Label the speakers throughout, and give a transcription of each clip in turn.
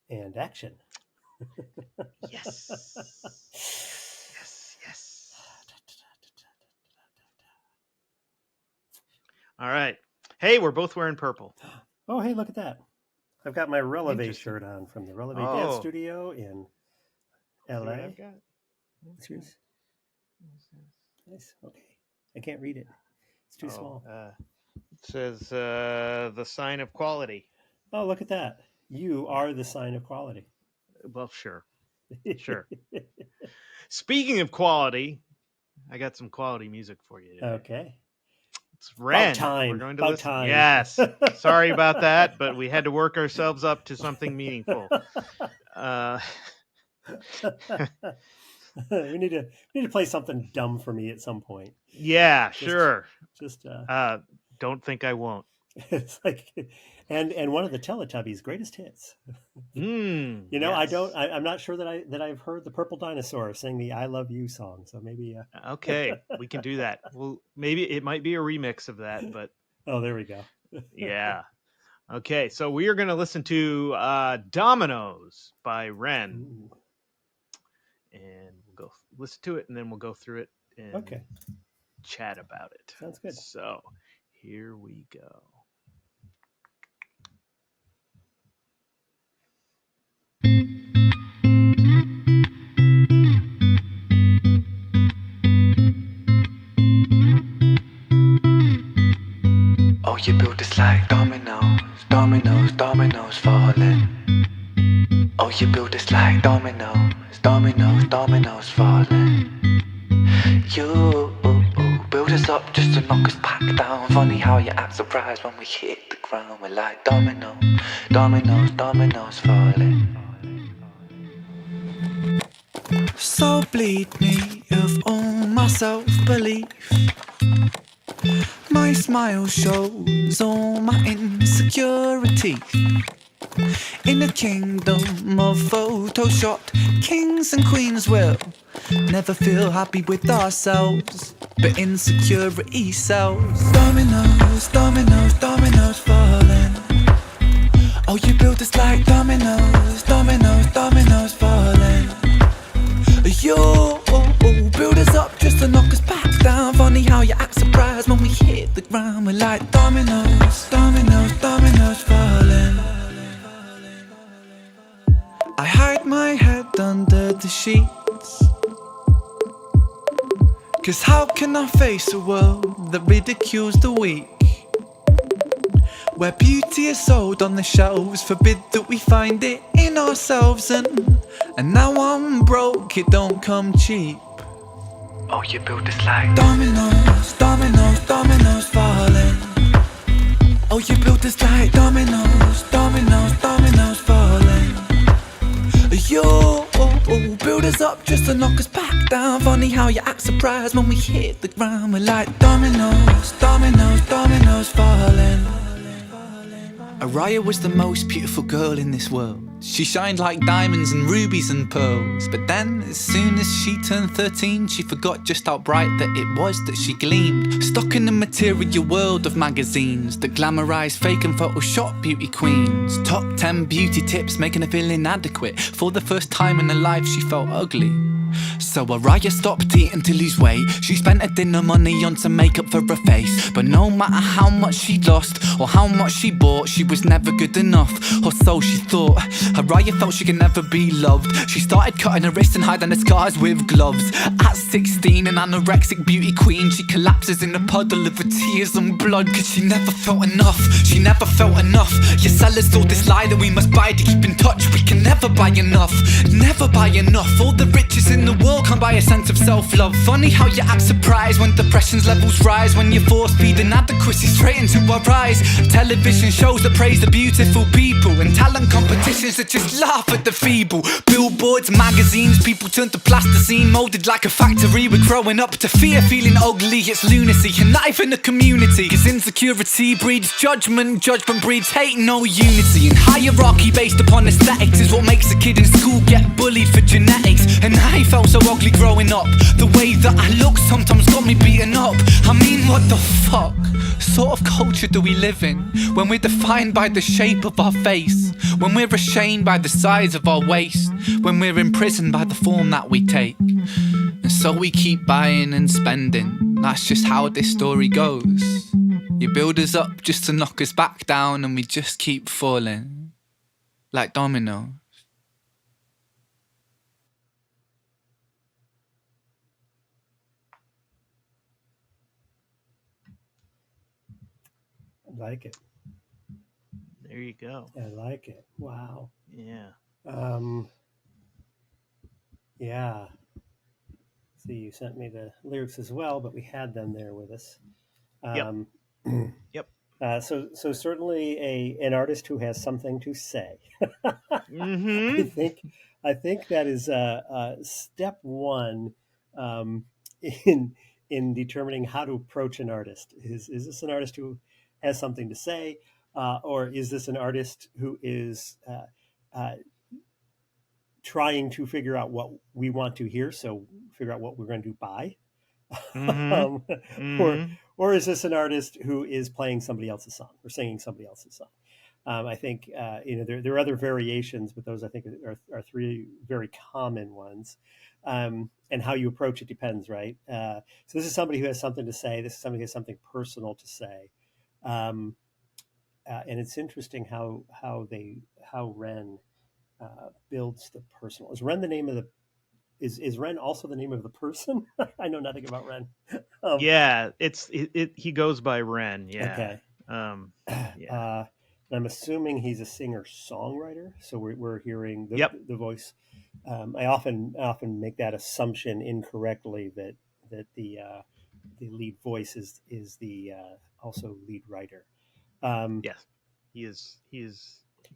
Speaker 1: and action.
Speaker 2: Yes. Yes. All right. Hey, we're both wearing purple.
Speaker 1: Oh, hey, look at that. I've got my Releve
Speaker 2: Interesting.
Speaker 1: shirt on from the Releve Dance
Speaker 2: Oh.
Speaker 1: Studio in
Speaker 2: See what
Speaker 1: LA.
Speaker 2: I've got?
Speaker 1: What's yours? Nice. Okay. I can't read it. It's too small.
Speaker 2: It says the sign of quality.
Speaker 1: Oh, look at that. You are the sign of quality.
Speaker 2: Well, sure. Sure. Speaking of quality, I got some quality music for you today.
Speaker 1: Okay.
Speaker 2: It's Ren.
Speaker 1: About time.
Speaker 2: We're going to
Speaker 1: About
Speaker 2: listen.
Speaker 1: time.
Speaker 2: Yes. Sorry about that, but we had to work ourselves up to something meaningful.
Speaker 1: we need to play something dumb for me at some point.
Speaker 2: Yeah, sure.
Speaker 1: Just
Speaker 2: don't think I won't.
Speaker 1: It's like, and one of the Teletubbies' greatest hits.
Speaker 2: You
Speaker 1: know,
Speaker 2: yes.
Speaker 1: I'm not sure that I've heard the Purple Dinosaur sing the "I Love You" song. So maybe.
Speaker 2: Okay, we can do that. Well, maybe it might be a remix of that, but.
Speaker 1: Oh, there we go.
Speaker 2: Yeah. Okay, so we are going to listen to Dominoes by Ren.
Speaker 1: Ooh.
Speaker 2: And we'll go listen to it, and then we'll go through it and chat about it.
Speaker 1: Sounds good.
Speaker 2: So here we go.
Speaker 3: Oh, you built this like dominoes, dominoes, dominoes falling. Oh, you built this like dominoes, dominoes, dominoes falling. You build us up just to knock us back down. Funny how you act surprised when we hit the ground. We're like dominoes, dominoes, dominoes falling. So bleed me of all my self-belief. My smile shows all my insecurity. In a kingdom of photoshopped kings and queens will never feel happy with ourselves, but insecurity sells. Dominoes, dominoes, dominoes falling. Oh, you built us like dominoes, dominoes, dominoes falling. You build us up just to knock us back down. Funny how you act surprised when we hit the ground. We're like dominoes, dominoes, dominoes falling. I hide my head under the sheets, 'cause how can I face a world that ridicules the weak? Where beauty is sold on the shelves, forbid that we find it in ourselves. And now I'm broke, it don't come cheap. Oh, you built this like dominoes, dominoes, dominoes falling. Oh, you built this like dominoes, dominoes, dominoes falling. You build us up just to knock us back down. Funny how you act surprised when we hit the ground. We're like dominoes, dominoes, dominoes falling. Araya was the most beautiful girl in this world. She shined like diamonds and rubies and pearls. But then, as soon as she turned 13, she forgot just how bright that it was that she gleamed. Stuck in the material world of magazines that glamorise fake and Photoshop beauty queens. Top 10 beauty tips making her feel inadequate. For the first time in her life she felt ugly. So Araya stopped eating to lose weight. She spent her dinner money on some makeup for her face. But no matter how much she lost or how much she bought, she was never good enough, or so she thought. Araya felt she could never be loved. She started cutting her wrists and hiding her scars with gloves. At 16, an anorexic beauty queen, she collapses in a puddle of her tears and blood. 'Cause she never felt enough, she never felt enough. Your sellers told this lie that we must buy to keep in touch. We can never buy enough, never buy enough. All the riches in the world can't buy a sense of self-love. Funny how you act surprised when depression's levels rise, when you force feed inadequacy straight into our eyes. Television shows that praise the beautiful people, and talent competitions that just laugh at the feeble. Billboards, magazines, people turn to plasticine, molded like a factory. We're growing up to fear feeling ugly. It's lunacy, and not even a community. 'Cause insecurity breeds judgment, judgment breeds hate, no unity. And hierarchy based upon aesthetics is what makes a kid in school get bullied for genetics. And I felt so ugly growing up. The way that I look sometimes got me beaten up. I mean, what the fuck sort of culture do we live in when we're defined by the shape of our face? When we're ashamed by the size of our waist, when we're imprisoned by the form that we take. And so we keep buying and spending, that's just how this story goes. You build us up just to knock us back down, and we just keep falling, like dominoes.
Speaker 1: I like it.
Speaker 2: There you go.
Speaker 1: I like it. Wow.
Speaker 2: Yeah.
Speaker 1: Yeah. See, you sent me the lyrics as well, but we had them there with us.
Speaker 2: Yep.
Speaker 1: So certainly an artist who has something to say.
Speaker 2: Mm-hmm.
Speaker 1: I think that is step one in determining how to approach an artist. Is this an artist who has something to say, or is this an artist who is trying to figure out what we want to hear, so figure out what we're going to buy?
Speaker 2: Mm-hmm.
Speaker 1: Or is this an artist who is playing somebody else's song or singing somebody else's song? I think there are other variations, but those I think are three very common ones. And how you approach it depends, right? So this is somebody who has something to say. This is somebody who has something personal to say. And it's interesting how Ren builds the personal. Is Ren the name of the? Is Ren also the name of the person? I know nothing about Ren.
Speaker 2: Yeah, he goes by Ren. Yeah.
Speaker 1: Okay.
Speaker 2: Yeah.
Speaker 1: I'm assuming he's a singer-songwriter, so we're hearing the voice. I often make that assumption incorrectly that the lead voice is the also lead writer.
Speaker 2: Yes, he is.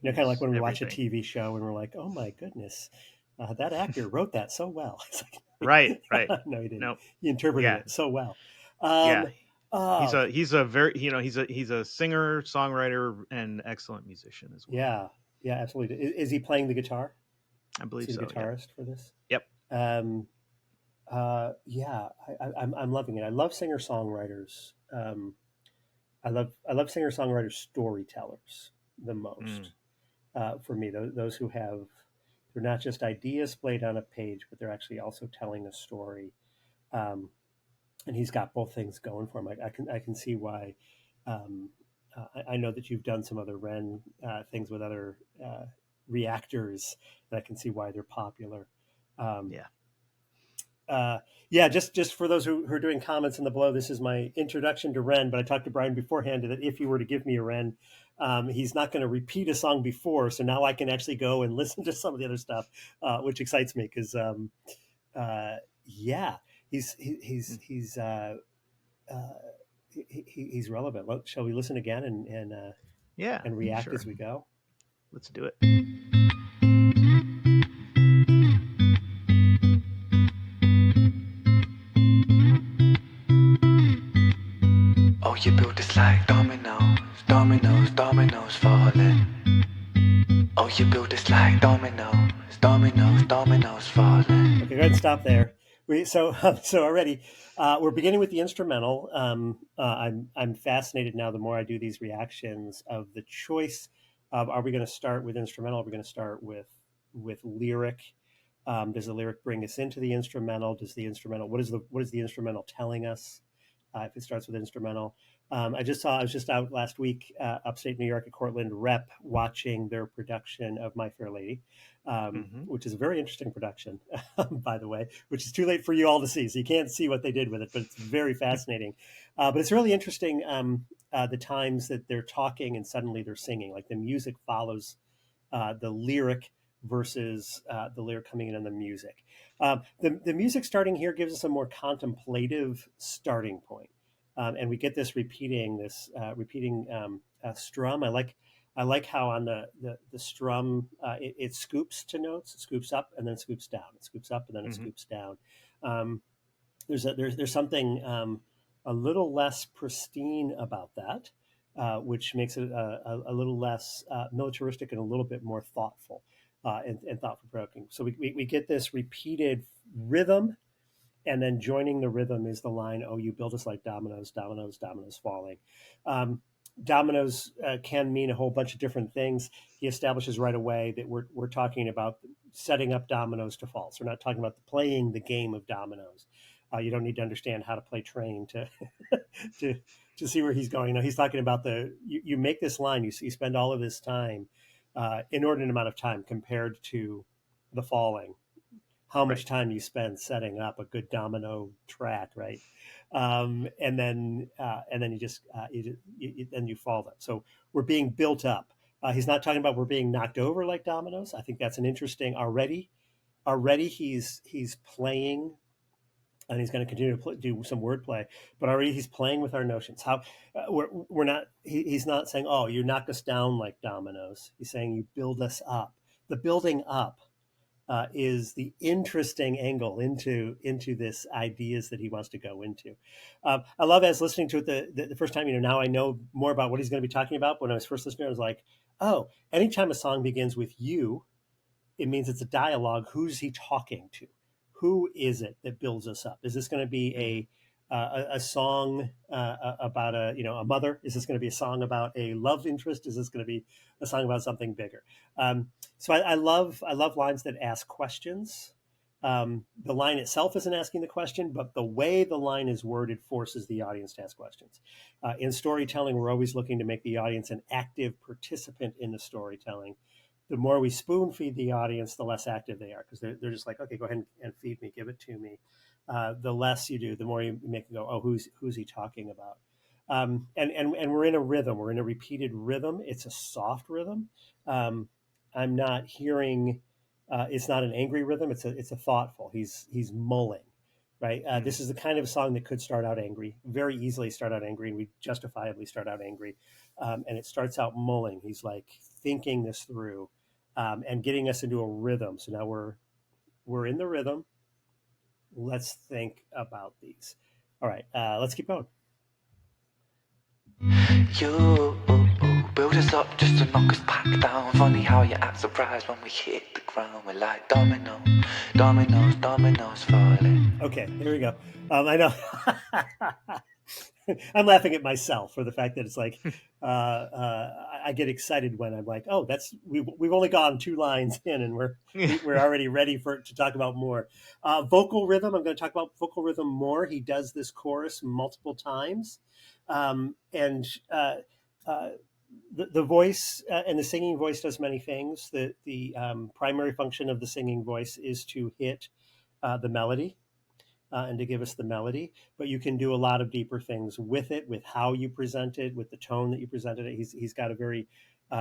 Speaker 1: Kind of like when we watch a
Speaker 2: everything.
Speaker 1: TV show and we're like, "Oh my goodness, that actor wrote that so well." It's like,
Speaker 2: Right.
Speaker 1: No, he didn't.
Speaker 2: No.
Speaker 1: He interpreted it so well.
Speaker 2: Yeah. He's a very he's a singer, songwriter, and excellent musician as well.
Speaker 1: Yeah, absolutely. Is he playing the guitar?
Speaker 2: I believe
Speaker 1: is he
Speaker 2: so.
Speaker 1: the guitarist for this?
Speaker 2: Yep.
Speaker 1: Yeah, I'm loving it. I love singer songwriters. I love singer songwriters storytellers the most. For me, those who have, they're not just ideas splayed on a page, but they're actually also telling a story. And he's got both things going for him. I can see why. I know that you've done some other Ren things with other reactors, and I can see why they're popular. Just for those who are doing comments in the below, this is my introduction to Ren, but I talked to Brian beforehand that if he were to give me a Ren, he's not going to repeat a song before, so now I can actually go and listen to some of the other stuff, which excites me because he's relevant. Shall we listen again and react as we go?
Speaker 2: Let's do it.
Speaker 3: Oh, you build us like dominoes, dominoes, dominoes falling. Oh, you build us like dominoes, dominoes, dominoes falling.
Speaker 1: Okay, go ahead and stop there. So already we're beginning with the instrumental. I'm fascinated now. The more I do these reactions of the choice of, are we going to start with instrumental? Are we going to start with lyric? Does the lyric bring us into the instrumental? Does the instrumental, what is the instrumental telling us? If it starts with instrumental. I was just out last week, upstate New York at Cortland Rep, watching their production of My Fair Lady, which is a very interesting production, by the way, which is too late for you all to see. So you can't see what they did with it, but it's very fascinating. But it's really interesting the times that they're talking and suddenly they're singing. Like the music follows the lyric versus the lyric coming in on the music. The music starting here gives us a more contemplative starting point. And we get this repeating strum. I like how on the strum it scoops to notes. It scoops up and then scoops down. It scoops up and then it scoops down. There's something a little less pristine about that, which makes it a little less militaristic and a little bit more thoughtful and thought-provoking. So we get this repeated rhythm. And then joining the rhythm is the line, "Oh, you build us like dominoes, dominoes, dominoes falling." dominoes can mean a whole bunch of different things. He establishes right away that we're talking about setting up dominoes to fall. So we're not talking about playing the game of dominoes. You don't need to understand how to play train to to to see where he's going. No, he's talking about you make this line, you spend all of this time, inordinate amount of time compared to the falling, how much
Speaker 2: Right.
Speaker 1: time you spend setting up a good domino track, right? And then you just then you fall them. So we're being built up. He's not talking about we're being knocked over like dominoes. I think that's an interesting already. Already he's playing, and he's going to continue to do some wordplay. But already he's playing with our notions. How we're not. He's not saying, "Oh, you knock us down like dominoes." He's saying you build us up. The building up is the interesting angle into this ideas that he wants to go into. I love as listening to it the first time. Now I know more about what he's going to be talking about. When I was first listening, I was like, oh, anytime a song begins with you, it means it's a dialogue. Who's he talking to? Who is it that builds us up? Is this going to be
Speaker 2: Mm-hmm.
Speaker 1: a song about a mother? Is this going to be a song about a love interest? Is this going to be a song about something bigger? So I love lines that ask questions. The line itself isn't asking the question, but the way the line is worded forces the audience to ask questions. In storytelling, we're always looking to make the audience an active participant in the storytelling. The more we spoon feed the audience, the less active they are, because they're just like, okay, go ahead and feed me, give it to me. The less you do, the more you make them go, oh, who's he talking about? And we're in a rhythm. We're in a repeated rhythm. It's a soft rhythm. Um, I'm not hearing. It's not an angry rhythm. It's a thoughtful. He's mulling, right?
Speaker 2: Mm-hmm.
Speaker 1: This is the kind of song that could start out angry, very easily start out angry, and we justifiably start out angry. And it starts out mulling. He's like thinking this through, and getting us into a rhythm. So now we're in the rhythm. Let's think about these. All right, let's keep going.
Speaker 3: You build us up just to knock us back down. Funny how you act surprised when we hit the ground. We're like dominoes, dominoes, dominoes falling.
Speaker 1: Okay, here we go. I know. I'm laughing at myself for the fact that it's like I get excited when I'm like, oh, we've only gone 2 lines in and we're already ready to talk about more. Vocal rhythm. I'm going to talk about vocal rhythm more. He does this chorus multiple times, and the voice and the singing voice does many things. The primary function of the singing voice is to hit the melody and to give us the melody. But you can do a lot of deeper things with it, with how you present it, with the tone that you presented it. He's got a very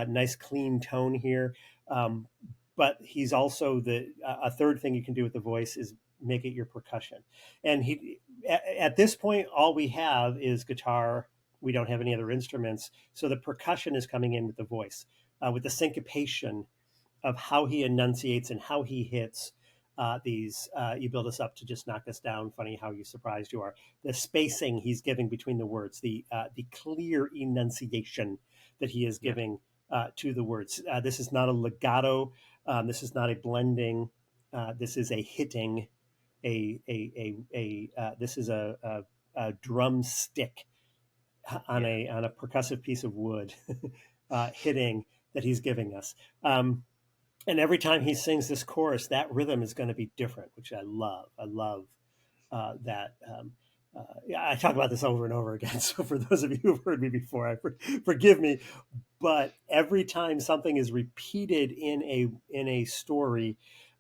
Speaker 1: nice, clean tone here. But he's also a third thing you can do with the voice is make it your percussion. And at this point, all we have is guitar. We don't have any other instruments. So the percussion is coming in with the voice, with the syncopation of how he enunciates and how he hits these. You build us up to just knock us down. Funny how you surprised you are. The spacing he's giving between the words, the clear enunciation that he is
Speaker 2: Yeah.
Speaker 1: giving to the words. This is not a legato. This is not a blending. This is a hitting. This is a drumstick on
Speaker 2: Yeah.
Speaker 1: a percussive piece of wood hitting that he's giving us. And every time he sings this chorus, that rhythm is going to be different, which I love. I love that. Yeah, I talk about this over and over again. So for those of you who've heard me before, forgive me. But every time something is repeated in a story,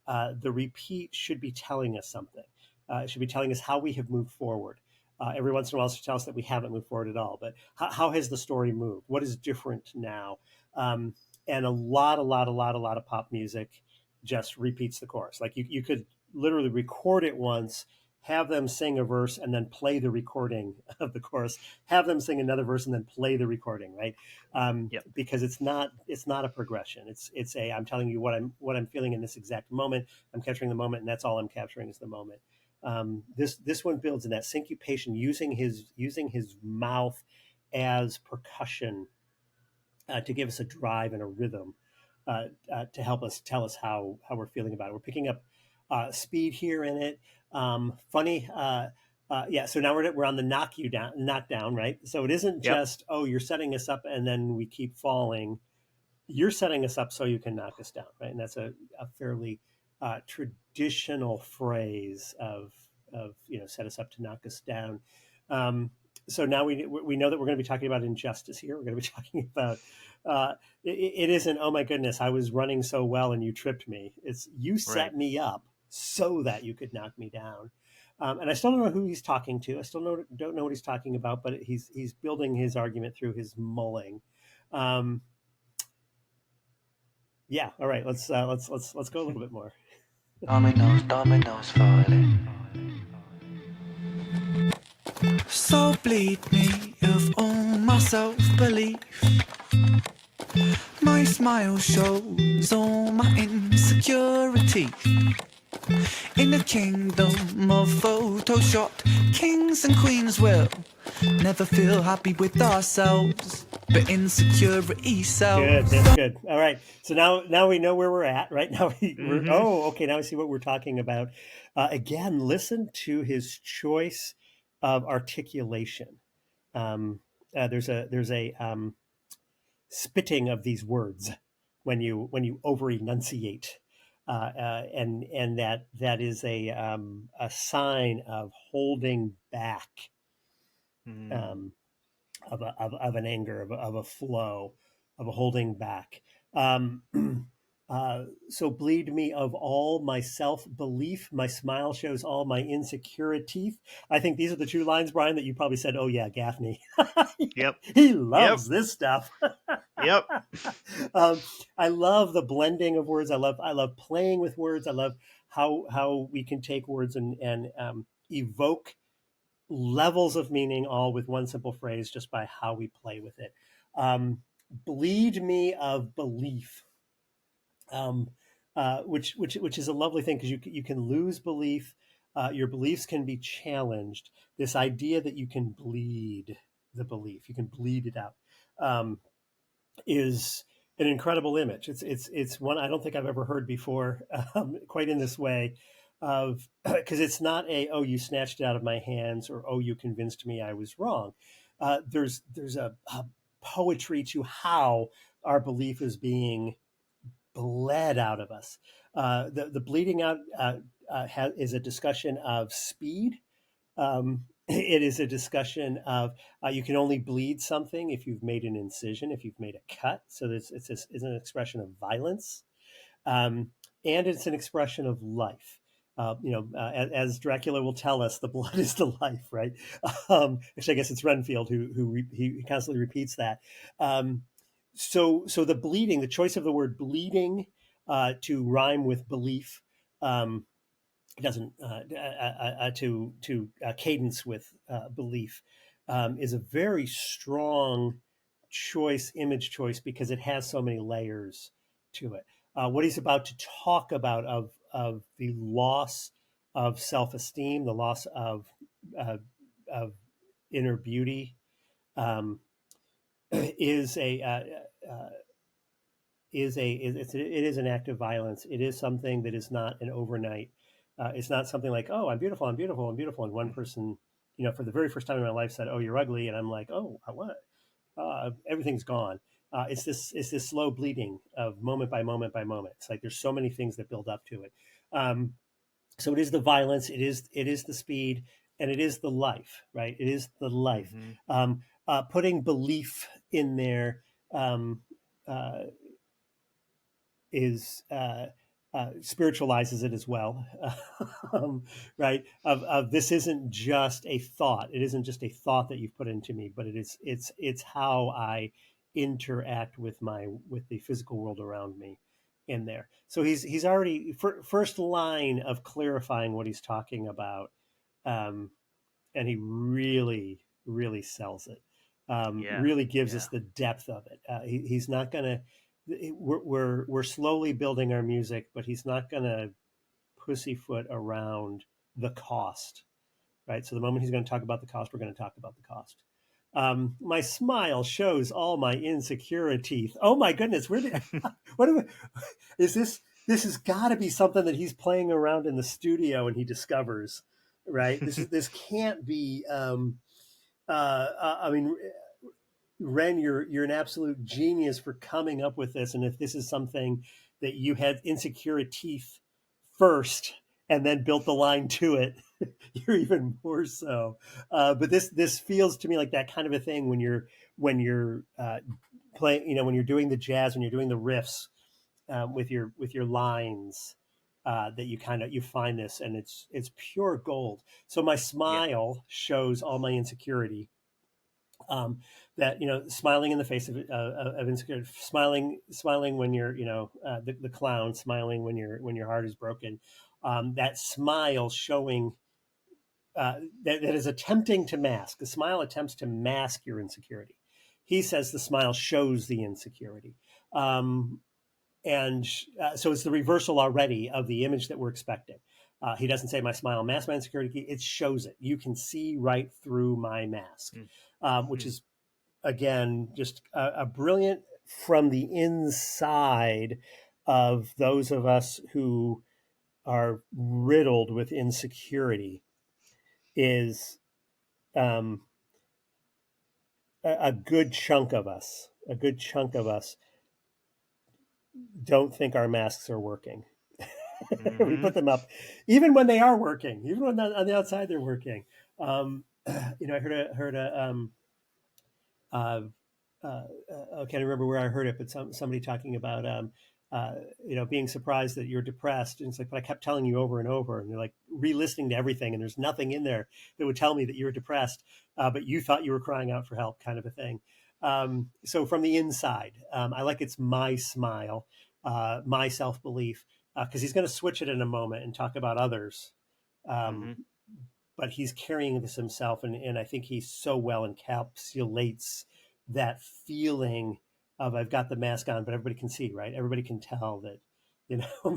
Speaker 1: the repeat should be telling us something. It should be telling us how we have moved forward. Every once in a while, it should tell us that we haven't moved forward at all. But how has the story moved? What is different now? And a lot of pop music just repeats the chorus. Like you could literally record it once, have them sing a verse, and then play the recording of the chorus. Have them sing another verse, and then play the recording. Right?
Speaker 2: Yep.
Speaker 1: Because it's not a progression. It's I'm telling you what I'm feeling in this exact moment. I'm capturing the moment, and that's all I'm capturing is the moment. This one builds in that syncopation, using his mouth as percussion to give us a drive and a rhythm to help us tell us how we're feeling about it. We're picking up speed here in it. Funny, Yeah, so now we're on the knock down, right? So it isn't
Speaker 2: Yep.
Speaker 1: just, oh, you're setting us up and then we keep falling. You're setting us up so you can knock us down, right? And that's a fairly traditional phrase of set us up to knock us down. Um, so now we know that we're going to be talking about injustice here. We're going to be talking about it isn't, oh my goodness, I was running so well and you tripped me. It's you set
Speaker 2: Right.
Speaker 1: me up so that you could knock me down. And I still don't know who he's talking to. I still don't know what he's talking about, but he's building his argument through his mulling. Yeah. All right. Let's go a little bit more.
Speaker 3: Dominoes, dominoes falling. So bleed me of all my self-belief. My smile shows all my insecurity. In a kingdom of Photoshop, kings and queens will never feel happy with ourselves, but insecurity sells.
Speaker 1: Good. That's good. All right. So now we know where we're at. Right now we're
Speaker 2: Mhm.
Speaker 1: okay. Now we see what we're talking about. Again, listen to his choice of articulation. There's a spitting of these words when you over enunciate, and that is a sign of holding back,
Speaker 2: Mm.
Speaker 1: um, of an anger, of a flow, of a holding back. Um, so bleed me of all my self-belief. My smile shows all my insecurity. I think these are the two lines, Brian, that you probably said, oh yeah, Gaffney.
Speaker 2: Yep.
Speaker 1: He
Speaker 2: Yep.
Speaker 1: loves this stuff.
Speaker 2: Yep.
Speaker 1: I love the blending of words. I love playing with words. I love how we can take words and evoke levels of meaning all with one simple phrase just by how we play with it. Bleed me of belief, um, which is a lovely thing because you can lose belief. Your beliefs can be challenged. This idea that you can bleed the belief, you can bleed it out, is an incredible image. It's one I don't think I've ever heard before, quite in this way, of because it's not a, oh, you snatched it out of my hands, or oh, you convinced me I was wrong. There's a poetry to how our belief is being bled out of us. The bleeding out is a discussion of speed. It is a discussion of you can only bleed something if you've made an incision, if you've made a cut. So it's an expression of violence, um, and it's an expression of life. As Dracula will tell us, the blood is the life, right? Actually, I guess it's Renfield he constantly repeats that. So the bleeding, the choice of the word bleeding to rhyme with belief, it doesn't to cadence with belief, is a very strong image choice, because it has so many layers to it. What he's about to talk about of the loss of self-esteem, the loss uh, of inner beauty, um, is it is an act of violence. It is something that is not an overnight. It's not something like, oh, I'm beautiful, I'm beautiful, I'm beautiful, and one person, for the very first time in my life said, oh, you're ugly, and I'm like, oh, what? Everything's gone. It's this slow bleeding of moment by moment by moment. It's like there's so many things that build up to it. So it is the violence, it is the speed, and it is the life, right? It is the life.
Speaker 2: Mm-hmm.
Speaker 1: Putting belief in there, uh, is spiritualizes it as well, right? Of this isn't just a thought. It isn't just a thought that you've put into me, but it's how I interact with the physical world around me in there. So he's already first line of clarifying what he's talking about, um, and he really sells it.
Speaker 2: Yeah.
Speaker 1: Really gives
Speaker 2: Yeah.
Speaker 1: us the depth of it. He's not going to. We're slowly building our music, but he's not going to pussyfoot around the cost, right? So the moment he's going to talk about the cost, we're going to talk about the cost. My smile shows all my insecurity. Oh my goodness, what is this? This has got to be something that he's playing around in the studio and he discovers. right? This can't be. I mean, Ren, you're an absolute genius for coming up with this. And if this is something that you had insecure teeth first and then built the line to it, you're even more so. But this feels to me like that kind of a thing when you're playing, when you're doing the jazz, when you're doing the riffs with your lines. That you find this, and it's pure gold. So my
Speaker 2: Yeah.
Speaker 1: smile shows all my insecurity, that smiling in the face of insecurity, smiling when you're the clown, smiling when your heart is broken, that smile showing, that is attempting to mask. The smile attempts to mask your insecurity. He says the smile shows the insecurity. And so it's the reversal already of the image that we're expecting. He doesn't say my smile masks my insecurity. It shows it. You can see right through my mask, which is, again, just a brilliant from the inside of those of us who are riddled with insecurity, is um, a good chunk of us, don't think our masks are working. We
Speaker 2: Mm-hmm.
Speaker 1: put them up, even when they are working, even when on the outside they're working. I heard uh, I can't remember where I heard it, but somebody talking about being surprised that you're depressed, and it's like, but I kept telling you over and over, and they're like re-listening to everything, and there's nothing in there that would tell me that you were depressed, but you thought you were crying out for help, kind of a thing. So from the inside, I like it's my smile, my self belief, because he's going to switch it in a moment and talk about others. Um,
Speaker 2: Mm-hmm.
Speaker 1: but he's carrying this himself, and I think he so well encapsulates that feeling of I've got the mask on, but everybody can see, right? Everybody can tell that,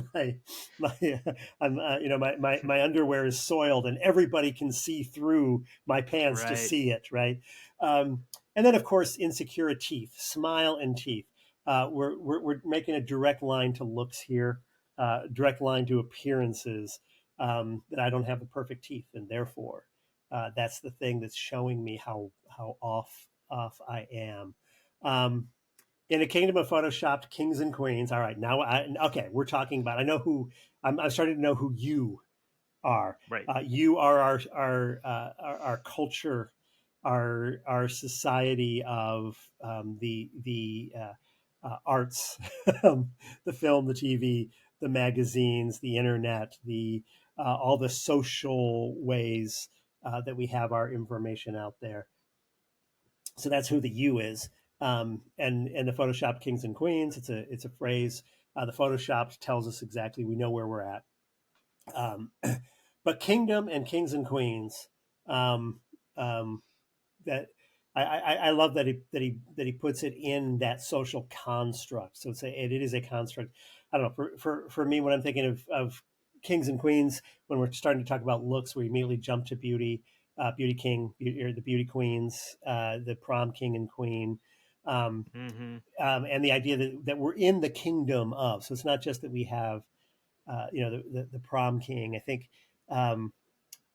Speaker 1: my I'm my underwear is soiled, and everybody can see through my pants to
Speaker 2: Right.
Speaker 1: see it, right? And then of course insecure teeth, smile and teeth. We're making a direct line to looks here, direct line to appearances, that I don't have the perfect teeth, and therefore that's the thing that's showing me how off I am. Um, in a kingdom of photoshopped kings and queens. All right, okay, we're talking about. I know who I'm starting to know who you are.
Speaker 2: Right.
Speaker 1: You are our culture, our society of the arts, the film, the TV, the magazines, the internet, the all the social ways that we have our information out there. So that's who the you is. And the Photoshop kings and queens. It's a phrase. The Photoshop tells us exactly, we know where we're at. Um, but kingdom and kings and queens, um, um, that I love that he puts it in that social construct. So it is a construct. I don't know, for me, when I'm thinking of kings and queens, when we're starting to talk about looks, we immediately jump to beauty, beauty king, or the beauty queens, the prom king and queen. Um,
Speaker 2: Mm-hmm.
Speaker 1: and the idea that we're in the kingdom of. So it's not just that we have the prom king. I think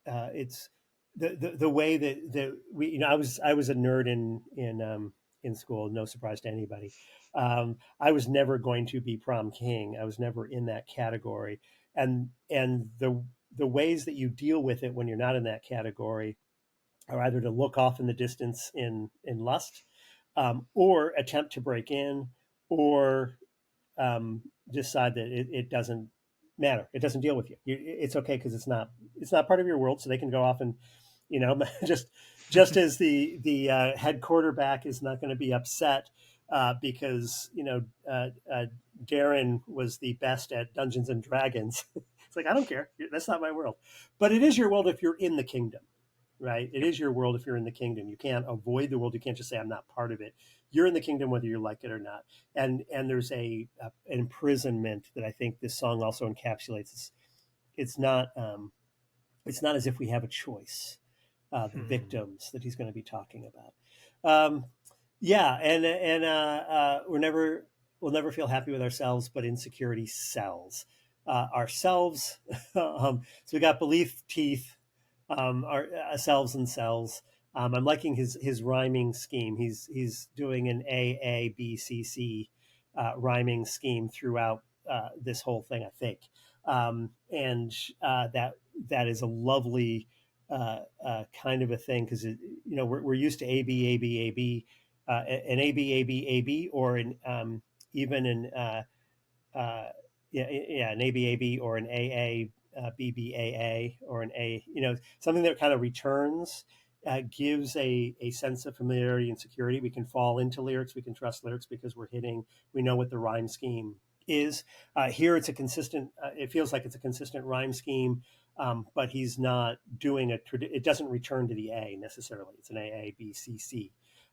Speaker 1: it's the way that we, I was a nerd in school. No surprise to anybody. I was never going to be prom king. I was never in that category. And the ways that you deal with it when you're not in that category are either to look off in the distance in lust, or attempt to break in, or decide that it doesn't matter. It doesn't deal with you. It's okay because it's not part of your world. So they can go off and just as the head quarterback is not going to be upset because Darren was the best at Dungeons and Dragons. It's like, I don't care. That's not my world. But it is your world if you're in the kingdom, right? It
Speaker 2: Yep.
Speaker 1: is your world if you're in the kingdom. You can't avoid the world. You can't just say I'm not part of it. You're in the kingdom whether you like it or not. And there's an imprisonment that I think this song also encapsulates. It's not as if we have a choice. The
Speaker 2: Mm-hmm.
Speaker 1: victims that he's going to be talking about. Yeah, and we'll never feel happy with ourselves, but insecurity sells ourselves. So we got belief teeth, Our selves and cells. I'm liking his rhyming scheme. He's doing an AABCC rhyming scheme throughout this whole thing, I think, and that is a lovely kind of a thing because we're used to AB, an AB, or an even an an ABAB or an AA BBAA or an A, something that kind of returns, gives a sense of familiarity and security. We can fall into lyrics, we can trust lyrics because we know what the rhyme scheme is. Here it's a consistent, it feels like it's a consistent rhyme scheme, but he's not doing it doesn't return to the A necessarily. It's an AABCC.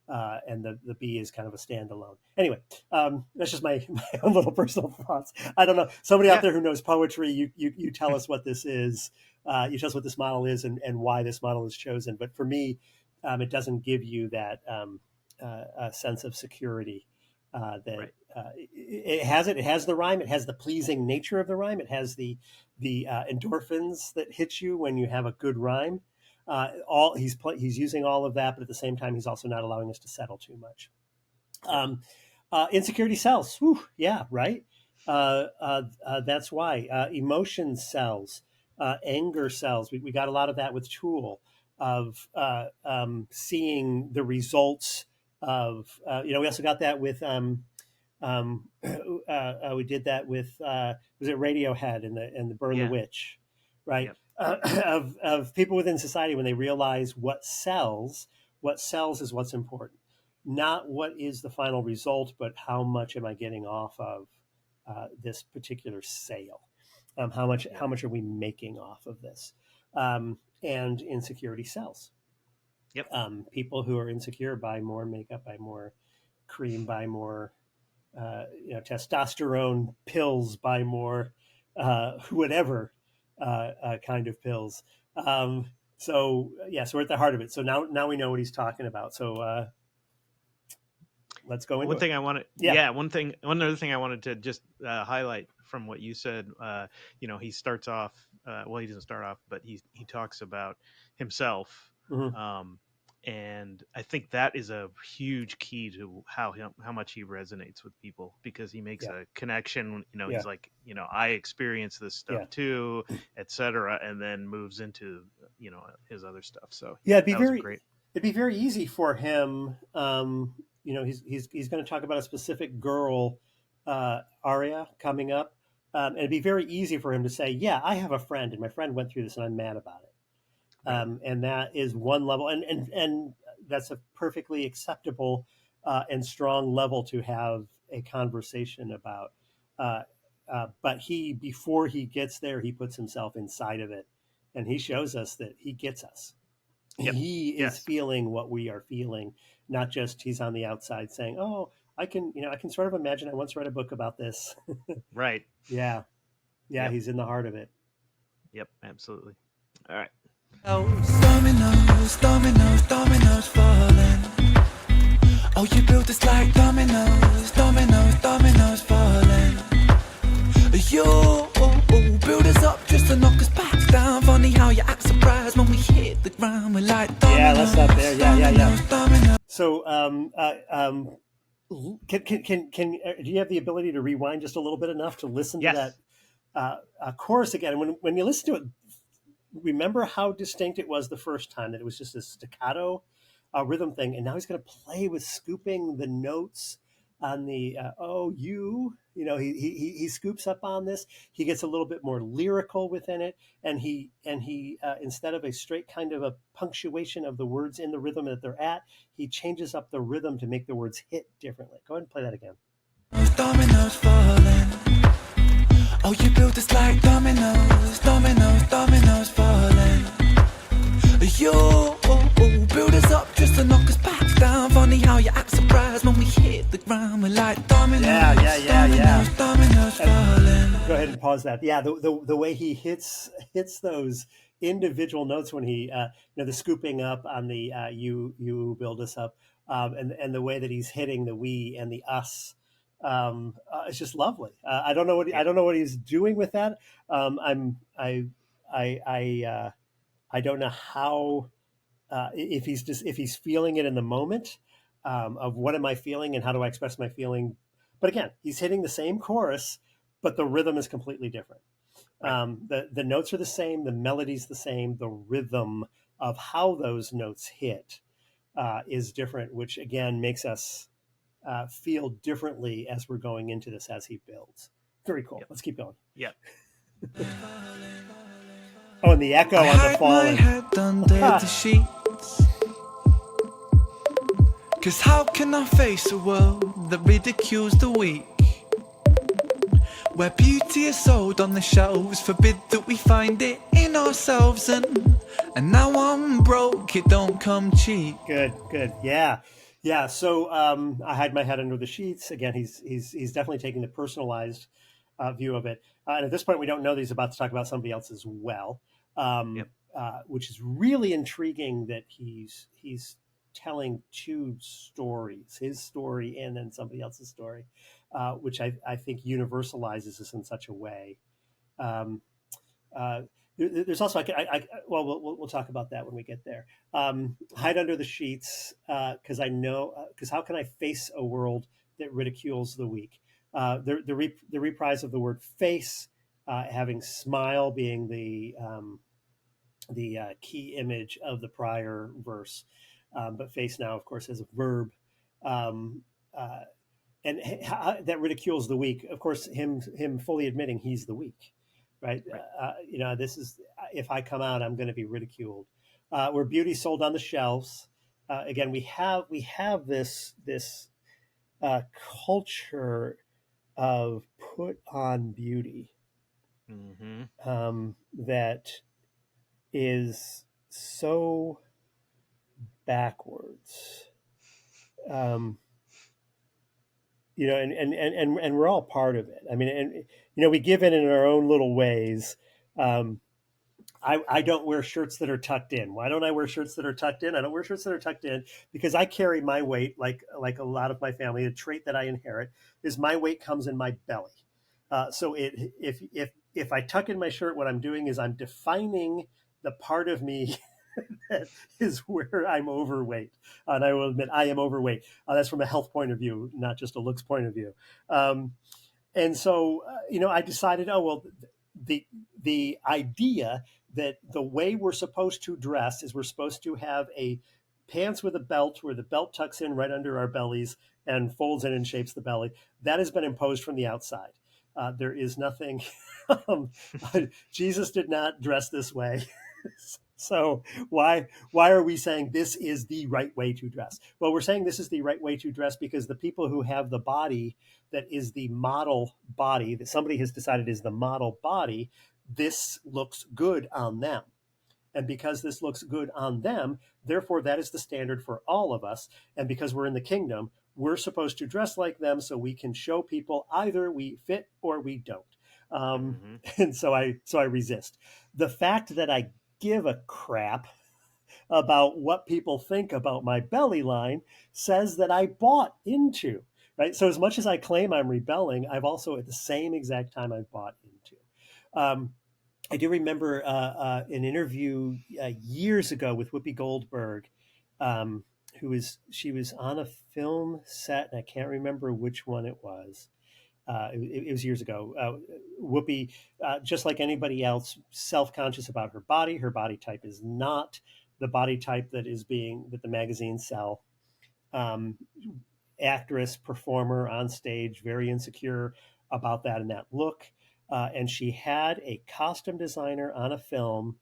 Speaker 1: And the B is kind of a standalone. Anyway, that's just my own little personal thoughts. I don't know. Somebody out there who knows poetry, you tell us what this is. You tell us what this model is and why this model is chosen. But for me, it doesn't give you that sense of security. That it has it. It has the rhyme. It has the pleasing nature of the rhyme. It has the endorphins that hit you when you have a good rhyme. He's using all of that, but at the same time, he's also not allowing us to settle too much. Insecurity sells. Whew, yeah, right. That's why emotion sells, anger sells. We got a lot of that with Tool, of seeing the results of. We also got that with. We did that with was it Radiohead and the Burn the Witch, right?
Speaker 2: Yep.
Speaker 1: Of people within society when they realize what sells is what's important, not what is the final result, but how much am I getting off of this particular sale? How much are we making off of this? And insecurity sells.
Speaker 2: Yep.
Speaker 1: People who are insecure buy more makeup, buy more cream, buy more testosterone pills, buy more whatever kind of pills. So we're at the heart of it. So now we know what he's talking about. So let's go into
Speaker 2: one thing
Speaker 1: it.
Speaker 2: I wanted, one other thing I wanted to just highlight from what you said. He starts off. He doesn't start off, but he talks about himself.
Speaker 1: Mm-hmm.
Speaker 2: And I think that is a huge key to how much he resonates with people, because he makes a connection. He's like, I experience this stuff too, etc., and then moves into his other stuff. So
Speaker 1: it'd be very easy for him. He's going to talk about a specific girl, Aria, coming up, and it'd be very easy for him to say, "Yeah, I have a friend, and my friend went through this, and I'm mad about it." And that is one level, and that's a perfectly acceptable and strong level to have a conversation about. But before he gets there, he puts himself inside of it, and he shows us that he gets us. Yep. He is feeling what we are feeling, not just he's on the outside saying, "Oh, I can sort of imagine. I once read a book about this."
Speaker 2: Right.
Speaker 1: Yeah. Yep. He's in the heart of it.
Speaker 2: Yep, absolutely. All right.
Speaker 3: Dominoes, dominoes, dominoes falling. Oh, you built us like dominoes, dominoes, dominoes falling. You build us up just to knock us back down. Funny how you act surprised when we hit the ground. We're like dominoes.
Speaker 1: Yeah, let's stop there. Yeah. Dominoes. So, do you have the ability to rewind just a little bit enough to listen to that chorus again? When you listen to it, remember how distinct it was the first time, that it was just a staccato rhythm thing, and now he's going to play with scooping the notes on the he scoops up on this. He gets a little bit more lyrical within it, and he instead of a straight kind of a punctuation of the words in the rhythm that they're at, he changes up the rhythm to make the words hit differently. Go ahead and play that again.
Speaker 3: Dominoes falling. Oh, you built us like dominoes, dominoes, dominoes falling. You build us up just to knock us back down. Funny how you act surprised when we hit the ground. We're like dominoes, dominoes, dominoes falling.
Speaker 1: Go ahead and pause that. Yeah, the way he hits those individual notes when he the scooping up on the you build us up, and the way that he's hitting the we and the us. It's just lovely. I don't know what he's doing with that. I don't know how if he's feeling it in the moment of what am I feeling and how do I express my feeling. But again, he's hitting the same chorus, but the rhythm is completely different.
Speaker 2: Right.
Speaker 1: The notes are the same, the melody's the same, the rhythm of how those notes hit is different, which again makes us feel differently as we're going into this as he builds. Very cool.
Speaker 2: Yep.
Speaker 1: Let's keep going.
Speaker 2: Yep.
Speaker 1: Oh, and the echo
Speaker 3: I
Speaker 1: on the
Speaker 3: hide my
Speaker 1: falling.
Speaker 3: head under the sheets. Cause how can I face a world that ridicules the weak? Where beauty is sold on the shelves, forbid that we find it in ourselves. And now I'm broke, it don't come cheap.
Speaker 1: Good. Yeah. So I hide my head under the sheets. Again, he's definitely taking the personalized view of it. And at this point, we don't know that he's about to talk about somebody else as well,
Speaker 2: Yep.
Speaker 1: which is really intriguing that he's telling two stories, his story and then somebody else's story, which I think universalizes this in such a way. Um, uh, there's also well we'll talk about that when we get there. Hide under the sheets because I know because how can I face a world that ridicules the weak? The reprise of the word face, having smile being the key image of the prior verse, but face now of course as a verb. Um, uh, and that ridicules the weak. Of course, him fully admitting he's the weak, right?
Speaker 2: Right.
Speaker 1: This is if I come out, I'm going to be ridiculed. Where beauty sold on the shelves. Again, we have this culture of put on beauty
Speaker 2: Mm-hmm.
Speaker 1: that is so backwards. Um, and we're all part of it. I mean, and we give in our own little ways. Um, I don't wear shirts that are tucked in. Why don't I wear shirts that are tucked in? I don't wear shirts that are tucked in because I carry my weight like a lot of my family. A trait that I inherit is my weight comes in my belly. So if I tuck in my shirt, what I'm doing is I'm defining the part of me that is where I'm overweight. And I will admit I am overweight. That's from a health point of view, not just a looks point of view. And so, I decided, oh, well, the idea that the way we're supposed to dress is we're supposed to have a pants with a belt where the belt tucks in right under our bellies and folds in and shapes the belly. That has been imposed from the outside. There is nothing. Jesus did not dress this way. So why are we saying this is the right way to dress? Well, we're saying this is the right way to dress because the people who have the body that is the model body that somebody has decided is the model body, this looks good on them. And because this looks good on them, therefore that is the standard for all of us. And because we're in the kingdom, we're supposed to dress like them so we can show people either we fit or we don't.
Speaker 2: Mm-hmm.
Speaker 1: And so I resist. The fact that I give a crap about what people think about my belly line says that I bought into, right? So as much as I claim I'm rebelling, I've also at the same exact time I've bought into. I do remember an interview years ago with Whoopi Goldberg, she was on a film set, and I can't remember which one it was. It was years ago. Whoopi, just like anybody else, self-conscious about her body. Her body type is not the body type that the magazines sell. Actress, performer on stage, very insecure about that and that look. And she had a costume designer on a film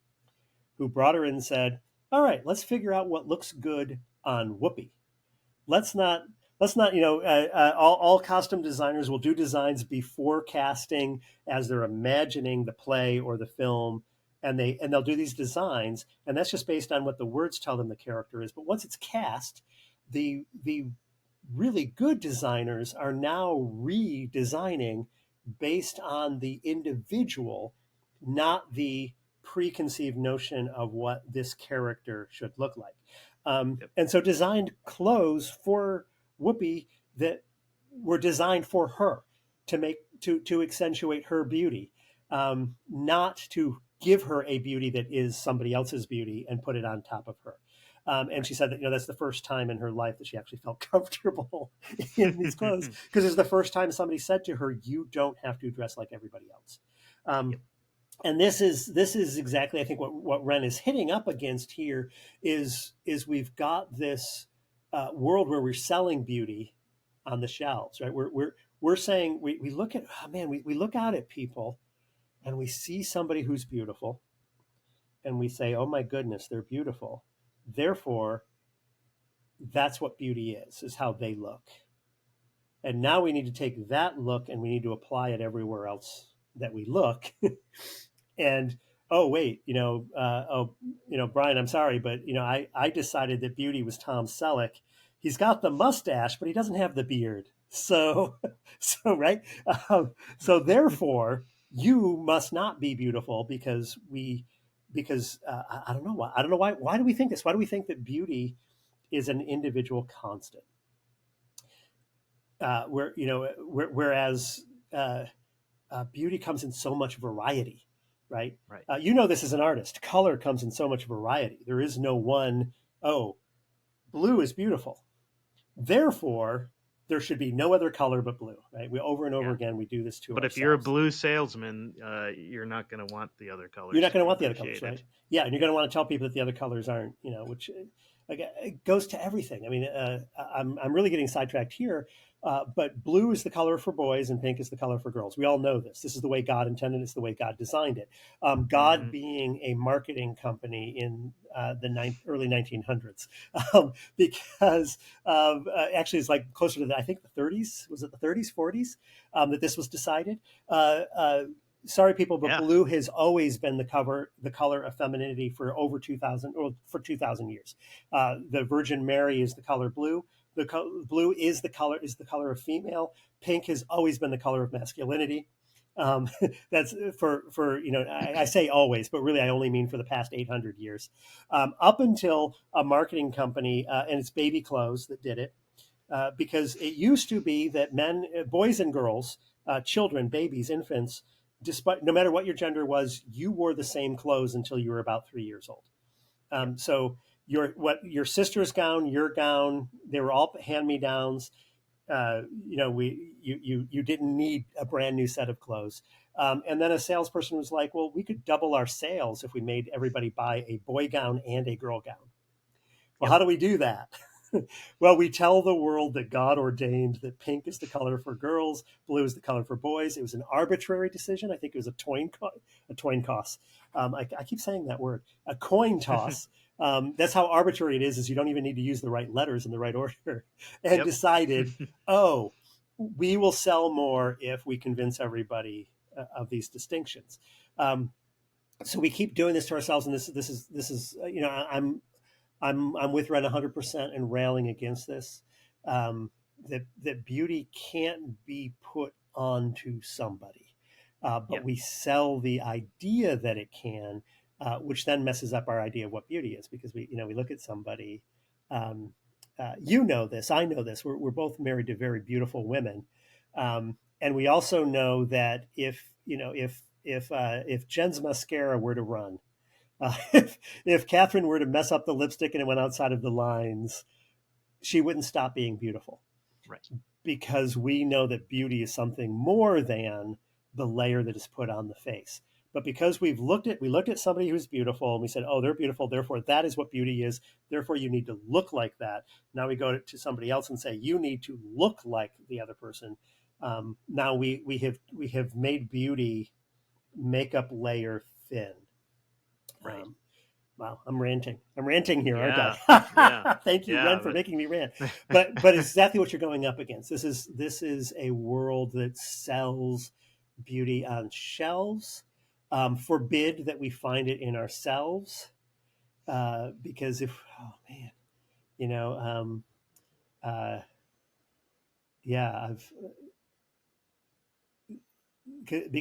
Speaker 1: who brought her in and said, all right, let's figure out what looks good on Whoopi. Let's not all costume designers will do designs before casting as they're imagining the play or the film, and they'll do these designs, and that's just based on what the words tell them the character is. But once it's cast, the really good designers are now redesigning based on the individual, not the preconceived notion of what this character should look like.
Speaker 2: Yep.
Speaker 1: And so designed clothes for Whoopi that were designed for her to accentuate her beauty, not to give her a beauty that is somebody else's beauty and put it on top of her. And she said that, that's the first time in her life that she actually felt comfortable in these clothes, because it's the first time somebody said to her, "You don't have to dress like everybody else."
Speaker 2: Yep.
Speaker 1: And this is exactly, I think, what Ren is hitting up against here is we've got this world where we're selling beauty on the shelves, right? We're saying, we look at, oh man, we look out at people and we see somebody who's beautiful and we say, oh my goodness, they're beautiful. Therefore, that's what beauty is how they look. And now we need to take that look and we need to apply it everywhere else that we look. And oh wait, Brian, I'm sorry, but I decided that beauty was Tom Selleck. He's got the mustache, but he doesn't have the beard. So, right. So therefore, you must not be beautiful because I don't know why. I don't know why. Why do we think this? Why do we think that beauty is an individual constant? Whereas beauty comes in so much variety, right?
Speaker 2: Right.
Speaker 1: This as an artist, color comes in so much variety. There is no one, oh, blue is beautiful. Therefore, there should be no other color but blue, right? We over and over again, we do this to
Speaker 2: But
Speaker 1: ourselves.
Speaker 2: if you're a blue salesman, you're not going to want the other colors.
Speaker 1: You're not going to want the other colors, right? Yeah, and you're going to want to tell people that the other colors aren't, which it goes to everything. I mean, I'm really getting sidetracked here, but blue is the color for boys and pink is the color for girls. We all know this. This is the way God intended it. It's the way God designed it. God being a marketing company in the early 1900s, because actually it's like closer to I think the 30s. Was it the 30s, 40s that this was decided? Sorry, people, but blue has always been the color of femininity for over 2,000 years. The Virgin Mary is the color blue. Blue is the color of female. Pink has always been the color of masculinity. That's for I say always, but really I only mean for the past 800 years, up until a marketing company and it's baby clothes that did it, because it used to be that boys and girls, children, babies, infants, despite no matter what your gender was, you wore the same clothes until you were about 3 years old. So your sister's gown, your gown, they were all hand-me-downs. You didn't need a brand new set of clothes. And then a salesperson was like, well, we could double our sales if we made everybody buy a boy gown and a girl gown. Well, how do we do that? Well, we tell the world that God ordained that pink is the color for girls, blue is the color for boys. It was an arbitrary decision. I think it was a coin toss. I keep saying that word, a coin toss. That's how arbitrary it is you don't even need to use the right letters in the right order. And decided, oh, we will sell more if we convince everybody of these distinctions. So we keep doing this to ourselves, and this is I'm with Ren 100% and railing against this. That beauty can't be put onto somebody, but we sell the idea that it can, which then messes up our idea of what beauty is, because we look at somebody. This, I know this. We're both married to very beautiful women, and we also know that if Jen's mascara were to run. If Catherine were to mess up the lipstick and it went outside of the lines, she wouldn't stop being beautiful.
Speaker 2: Right.
Speaker 1: Because we know that beauty is something more than the layer that is put on the face. But because we looked at somebody who's beautiful and we said, oh, they're beautiful, therefore that is what beauty is. Therefore you need to look like that. Now we go to somebody else and say, you need to look like the other person. Now we have made beauty makeup layer thin.
Speaker 2: Right.
Speaker 1: Wow, I'm ranting here, aren't
Speaker 2: I?
Speaker 1: Thank you, Ren, for making me rant. But exactly what you're going up against. This is a world that sells beauty on shelves. Forbid that we find it in ourselves, because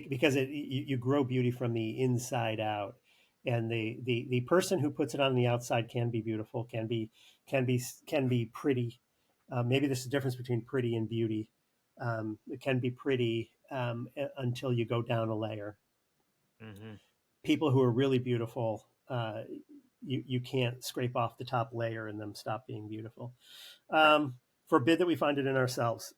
Speaker 1: because you grow beauty from the inside out, and the person who puts it on the outside can be beautiful, can be pretty. Maybe there's a difference between pretty and beauty. It can be pretty until you go down a layer. people who are really beautiful, you can't scrape off the top layer and them stop being beautiful.
Speaker 2: Right.
Speaker 1: Forbid that we find it in ourselves.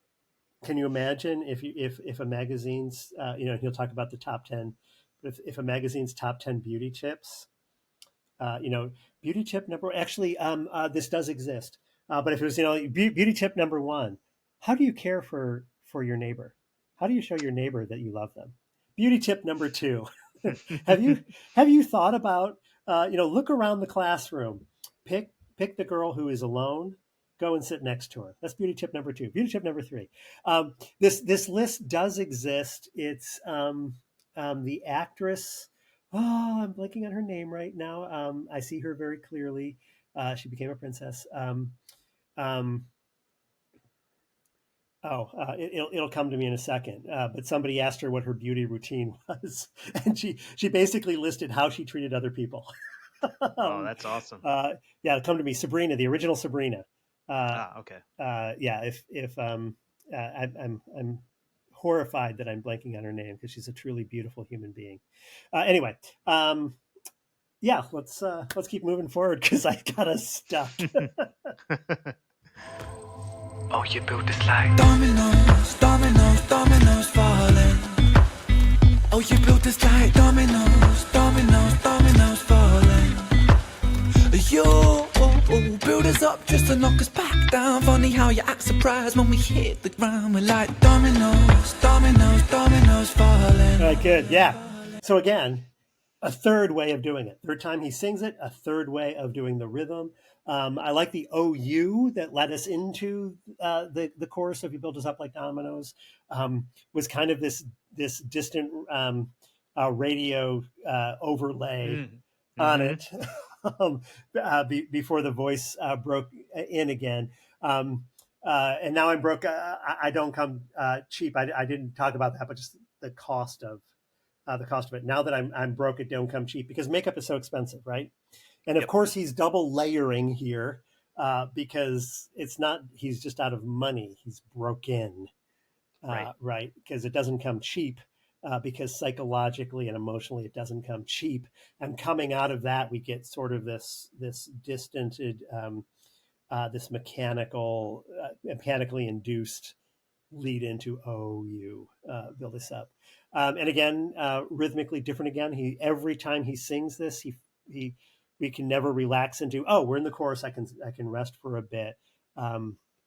Speaker 1: Can you imagine if a magazine's he'll talk about the top 10, but if a magazine's top 10 beauty tips, beauty tip number, actually, this does exist, but if it was beauty tip number one, how do you care for your neighbor? How do you show your neighbor that you love them? Beauty tip number two. have you thought about look around the classroom, pick the girl who is alone, go and sit next to her. That's beauty tip number two. Beauty tip number three. This list does exist. It's the actress. Oh, I'm blanking on her name right now. I see her very clearly. She became a princess. Um, it'll come to me in a second. But somebody asked her what her beauty routine was, and she basically listed how she treated other people.
Speaker 2: Oh, that's awesome.
Speaker 1: Yeah, it'll come to me. Sabrina, the original Sabrina.
Speaker 2: Okay.
Speaker 1: Yeah, if I'm horrified that I'm blanking on her name because she's a truly beautiful human being. Anyway, yeah, let's keep moving forward because I got us stuck.
Speaker 3: Oh, you built this like dominoes, dominoes, dominoes falling. Oh, you built this like dominoes, dominoes, dominoes falling. You build us up just to knock us back down. Funny how you act surprised when we hit the ground. We're like dominoes, dominoes, dominoes falling.
Speaker 1: All right, good, yeah. So again, a third way of doing it. Third time he sings it, a third way of doing the rhythm. I like the OU that led us into the chorus of "You Built Us Up Like Dominoes." Was kind of this distant radio overlay on it before the voice broke in again. And now I'm broke. I don't come cheap. I didn't talk about that, but just the cost of it. Now that I'm broke, it don't come cheap because makeup is so expensive, right? And of course, he's double layering here because he's just out of money. He's broken, right? Because it doesn't come cheap because psychologically and emotionally it doesn't come cheap. And coming out of that, we get sort of this distanted, this mechanically induced lead into you build this up. And again, rhythmically different again. Every time he sings this, we can never relax into, we're in the chorus. I can rest for a bit.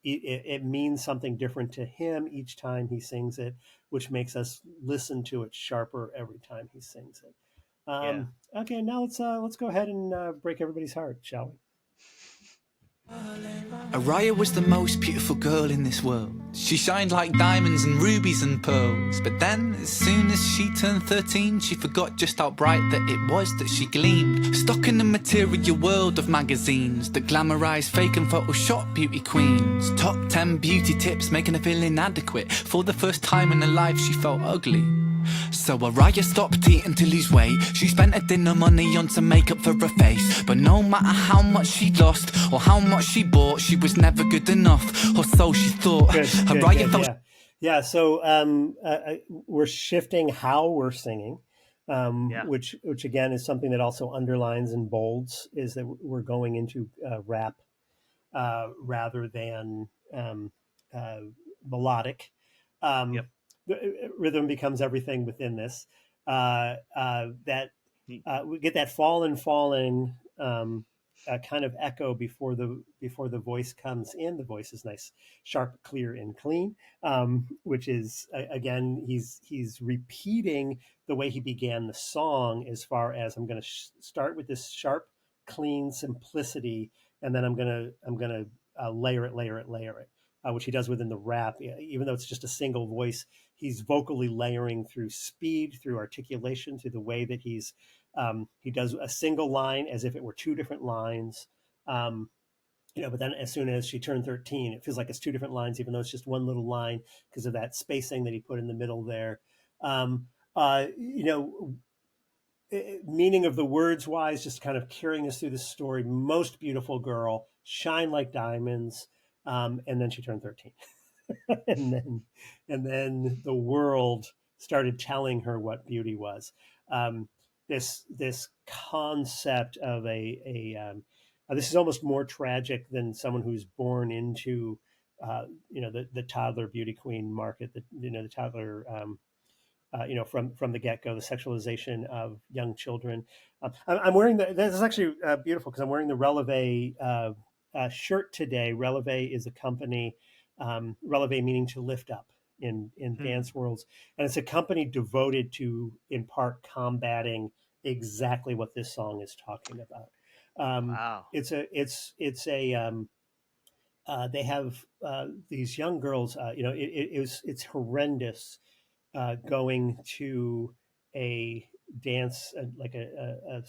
Speaker 1: It means something different to him each time he sings it, which makes us listen to it sharper every time he sings it. Okay, now let's go ahead and break everybody's heart, shall we?
Speaker 3: Araya was the most beautiful girl in this world. She shined like diamonds and rubies and pearls. But then, as soon as she turned 13, she forgot just how bright that it was that she gleamed. Stuck in the material world of magazines that glamorise fake and Photoshop beauty queens. Top 10 beauty tips making her feel inadequate. For the first time in her life, she felt ugly. So Araya stopped eating to lose weight. She spent her dinner money on some makeup for her face. But no matter how much she lost or how much she bought, she was never good enough, or so she thought.
Speaker 1: Good, yeah. So we're shifting how we're singing, which again is something that also underlines and bolds is that we're going into rap rather than melodic. Rhythm becomes everything within this. We get that fallen kind of echo before the voice comes in. The voice is nice, sharp, clear, and clean, which is again he's repeating the way he began the song. As far as I'm going to start with this sharp, clean simplicity, and then I'm going to layer it. Which he does within the rap, even though it's just a single voice, he's vocally layering through speed, through articulation, through the way that he does a single line as if it were two different lines. But then as soon as she turned 13, it feels like it's two different lines, even though it's just one little line because of that spacing that he put in the middle there. Meaning of the words wise, just kind of carrying us through the story. Most beautiful girl, shine like diamonds. And then she turned 13 and then the world started telling her what beauty was. this concept of this is almost more tragic than someone who's born into the toddler beauty queen market, the toddler from the get go, the sexualization of young children. I'm wearing this is actually beautiful because I'm wearing the Releve shirt today. Releve is a company, Releve meaning to lift up in
Speaker 2: Hmm.
Speaker 1: dance worlds, and it's a company devoted to, in part, combating exactly what this song is talking about.
Speaker 2: Wow.
Speaker 1: They have these young girls. It's horrendous going to a dance like a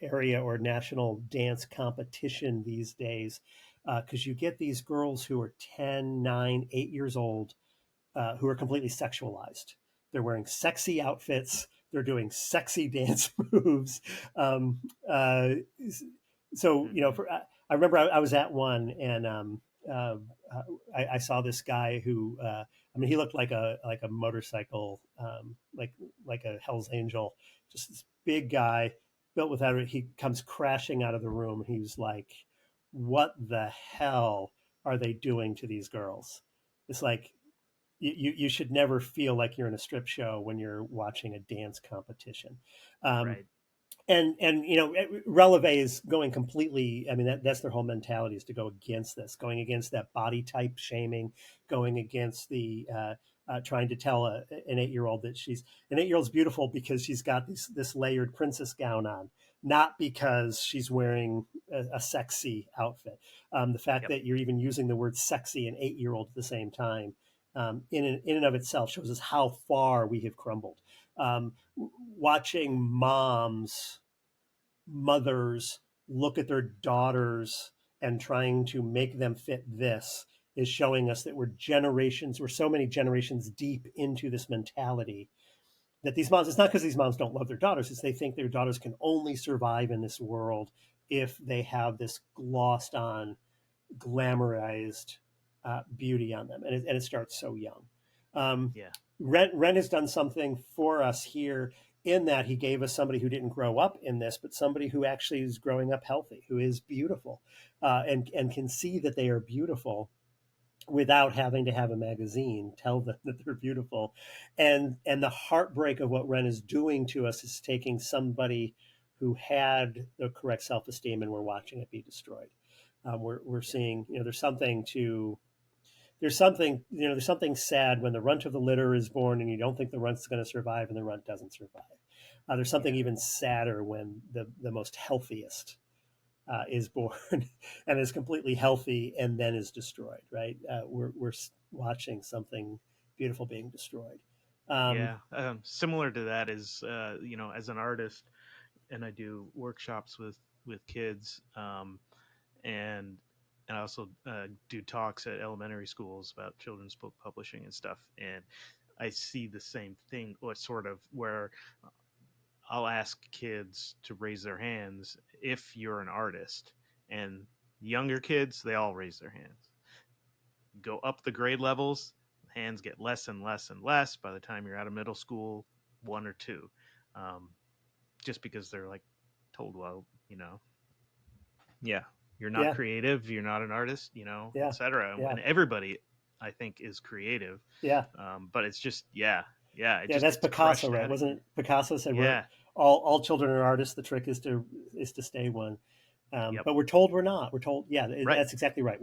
Speaker 1: area or national dance competition these days, because you get these girls who are 10, 9, 8 years old, who are completely sexualized. They're wearing sexy outfits. They're doing sexy dance moves. Um, uh, so
Speaker 2: Hmm.
Speaker 1: I remember I was at one, and uh, I saw this guy who he looked like a motorcycle, like a Hell's Angel, just this big guy built without it. He comes crashing out of the room. He was like, "What the hell are they doing to these girls?" It's like you should never feel like you're in a strip show when you're watching a dance competition. Um,
Speaker 2: Right.
Speaker 1: and Releve is going completely. I mean, that's their whole mentality, is to go against this, going against that body type shaming, going against the trying to tell an 8-year-old that she's an 8-year-old's beautiful because she's got this layered princess gown on, not because she's wearing a sexy outfit. The fact
Speaker 2: Yep.
Speaker 1: that you're even using the word sexy and 8-year-old at the same time, in and of itself, shows us how far we have crumbled. Watching mothers look at their daughters and trying to make them fit this is showing us that we're so many generations deep into this mentality that these moms, it's not because these moms don't love their daughters, it's they think their daughters can only survive in this world if they have this glossed on, glamorized beauty on them, and it starts so young. Um,
Speaker 2: Yeah.
Speaker 1: Ren has done something for us here in that he gave us somebody who didn't grow up in this, but somebody who actually is growing up healthy, who is beautiful, and can see that they are beautiful without having to have a magazine tell them that they're beautiful. And the heartbreak of what Ren is doing to us is taking somebody who had the correct self-esteem, and we're watching it be destroyed. We're
Speaker 2: Yeah.
Speaker 1: seeing, there's something sad when the runt of the litter is born and you don't think the runt's going to survive and the runt doesn't survive. There's something
Speaker 2: Yeah.
Speaker 1: even sadder when the most healthiest is born and is completely healthy and then is destroyed. Right? We're watching something beautiful being destroyed. Um,
Speaker 2: Yeah. Similar to that is, as an artist, and I do workshops with kids, and I also do talks at elementary schools about children's book publishing and stuff. And I see the same thing, or sort of, where I'll ask kids to raise their hands if you're an artist, and younger kids, they all raise their hands. Go up the grade levels, hands get less and less and less by the time you're out of middle school, one or two, um, just because they're like told, well, yeah, you're not
Speaker 1: yeah,
Speaker 2: creative, you're not an artist,
Speaker 1: yeah,
Speaker 2: etc.
Speaker 1: yeah,
Speaker 2: And everybody, I think, is creative,
Speaker 1: yeah.
Speaker 2: but it's just, yeah,
Speaker 1: Yeah, that's
Speaker 2: it's
Speaker 1: Picasso,
Speaker 2: crushed
Speaker 1: right?
Speaker 2: out of
Speaker 1: Wasn't
Speaker 2: you.
Speaker 1: it Picasso said we're
Speaker 2: Yeah.
Speaker 1: all children are artists. The trick is to stay one.
Speaker 2: Yep.
Speaker 1: But we're told we're not. We're told, yeah,
Speaker 2: Right.
Speaker 1: that's exactly right.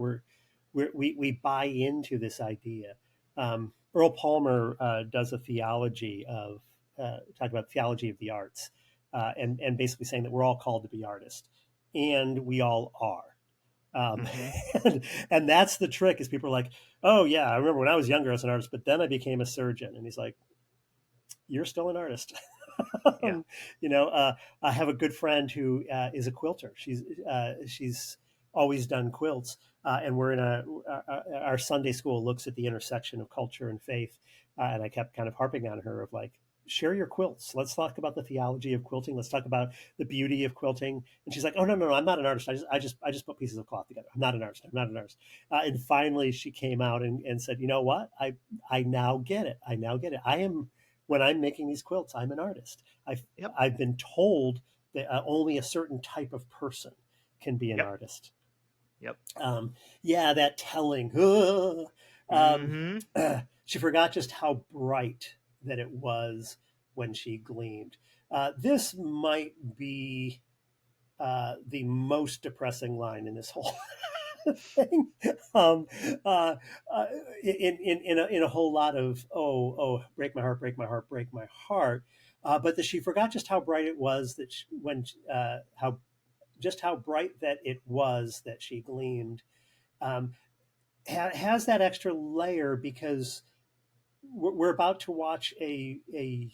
Speaker 1: We buy into this idea. Earl Palmer does a theology of talk about theology of the arts, and basically saying that we're all called to be artists, and we all are. Um,
Speaker 2: Hmm.
Speaker 1: and that's the trick. Is people are like, oh yeah, I remember when I was younger I was an artist, but then I became a surgeon, and he's like, you're still an artist.
Speaker 2: Yeah.
Speaker 1: um, I have a good friend who is a quilter. She's always done quilts, and we're in our Sunday school looks at the intersection of culture and faith, and I kept kind of harping on her of like, share your quilts. Let's talk about the theology of quilting. Let's talk about the beauty of quilting. And she's like, oh no, I'm not an artist. I just put pieces of cloth together. I'm not an artist. I'm not an artist. And finally, she came out and said, you know what? I now get it. I now get it. I am when I'm making these quilts, I'm an artist.
Speaker 2: Yep.
Speaker 1: I've been told that only a certain type of person can be an
Speaker 2: Yep.
Speaker 1: artist.
Speaker 2: Yep.
Speaker 1: Yeah, that telling. She forgot just how bright that it was when she gleamed. This might be the most depressing line in this whole thing. In a whole lot of break my heart, break my heart, break my heart. But that she forgot just how bright it was that how bright that it was that she gleamed. Has that extra layer because we're about to watch a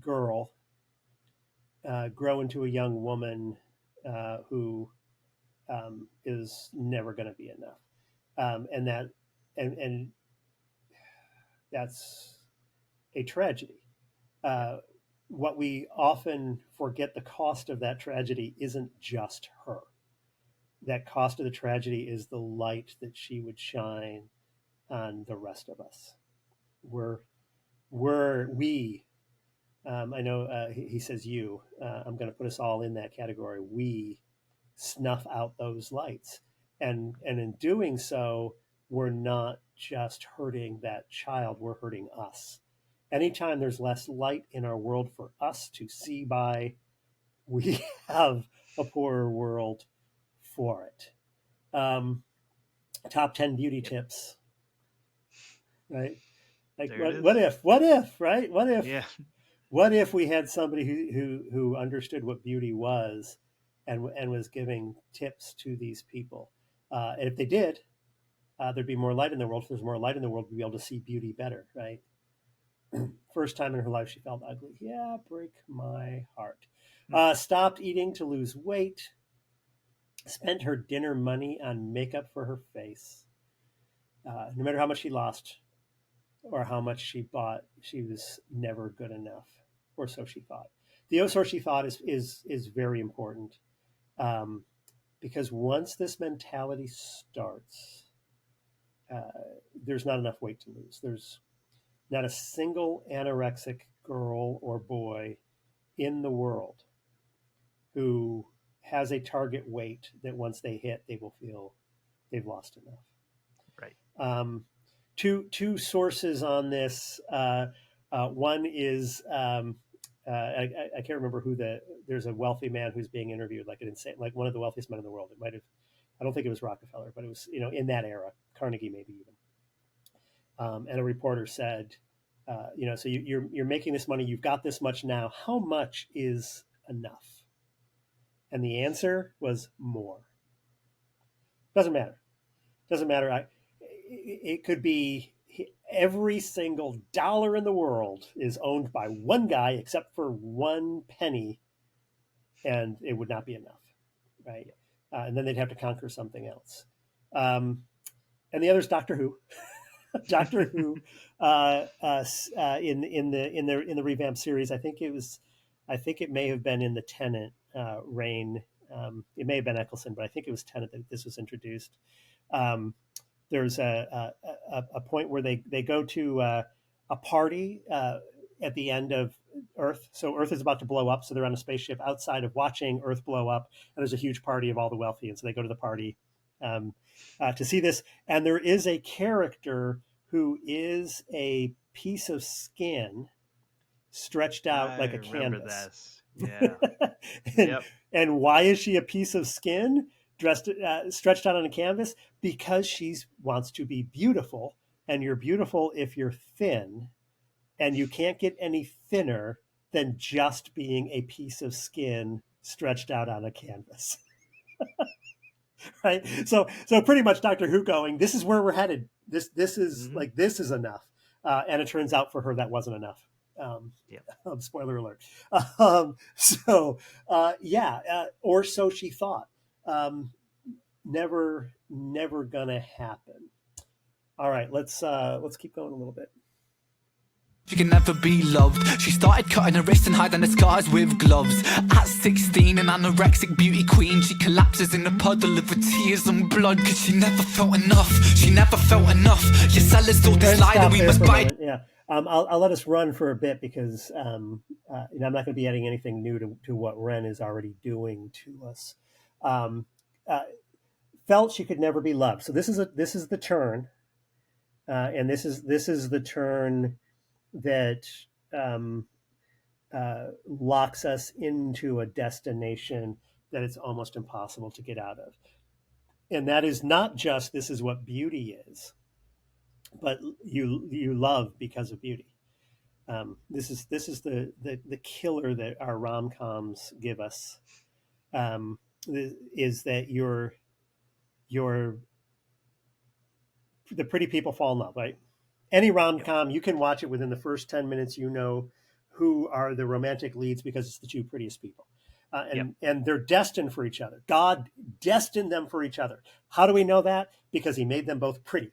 Speaker 1: girl grow into a young woman who is never going to be enough, and that's a tragedy. What we often forget, the cost of that tragedy isn't just her. That cost of the tragedy is the light that she would shine on the rest of us. We. I know he says you. I'm going to put us all in that category. We snuff out those lights, and in doing so, we're not just hurting that child. We're hurting us. Anytime there's less light in our world for us to see by, we have a poorer world for it. Top 10 beauty tips, right? Like what if, right? What if we had somebody who understood what beauty was and was giving tips to these people? And if they did, there'd be more light in the world. If there's more light in the world, we'd be able to see beauty better, right? First time in her life she felt ugly. Yeah, break my heart. Stopped eating to lose weight. Spent her dinner money on makeup for her face. No matter how much she lost or how much she bought, she was never good enough, or so she thought. The "oh, so she thought" is very important, because once this mentality starts, there's not enough weight to lose. There's not a single anorexic girl or boy in the world who has a target weight that once they hit, they will feel they've lost enough.
Speaker 2: Right.
Speaker 1: Two sources on this. One is I can't remember there's a wealthy man who's being interviewed, like like one of the wealthiest men in the world. It might have, I don't think it was Rockefeller, but it was, in that era, Carnegie maybe even. And a reporter said, so you're making this money, you've got this much now. How much is enough? And the answer was more. Doesn't matter. It could be every single dollar in the world is owned by one guy except for one penny, and it would not be enough, right? And then they'd have to conquer something else. And the other is Doctor Who. Doctor Who in the revamped series. I think it may have been in the Tennant reign. It may have been Eccleston, but I think it was Tennant that this was introduced. There's a point where they go to a party at the end of Earth. So Earth is about to blow up. So they're on a spaceship outside of watching Earth blow up. And there's a huge party of all the wealthy. And so they go to the party to see this. And there is a character who is a piece of skin stretched out like a canvas.
Speaker 2: Yeah.
Speaker 1: And why is she a piece of skin stretched out on a canvas? Because she wants to be beautiful, and you're beautiful if you're thin, and you can't get any thinner than just being a piece of skin stretched out on a canvas. Right? So pretty much Doctor Who going, this is where we're headed. This is like, this is enough. And it turns out for her that wasn't enough. Spoiler alert. Or so she thought. Never gonna happen. All right, let's keep going a little bit.
Speaker 3: She can never be loved. She started cutting her wrists and hiding the scars with gloves. At 16, an anorexic beauty queen, she collapses in a puddle of her tears and blood, cause she never felt enough. She never felt enough. Your sellers thought this lie that we must buy.
Speaker 1: Yeah. I'll let us run for a bit because I'm not going to be adding anything new to what Ren is already doing to us. Um, uh, Felt she could never be loved. So this is the turn, and this is the turn that um, locks us into a destination that it's almost impossible to get out of. And that is not just this is what beauty is, but you love because of beauty. This is the killer that our rom coms give us. Um, is that you're the pretty people fall in love, right? Any rom
Speaker 2: Yep.
Speaker 1: com, you can watch it within the first 10 minutes. You know who are the romantic leads because it's the two prettiest people.
Speaker 2: Yep.
Speaker 1: And they're destined for each other. God destined them for each other. How do we know that? Because He made them both pretty,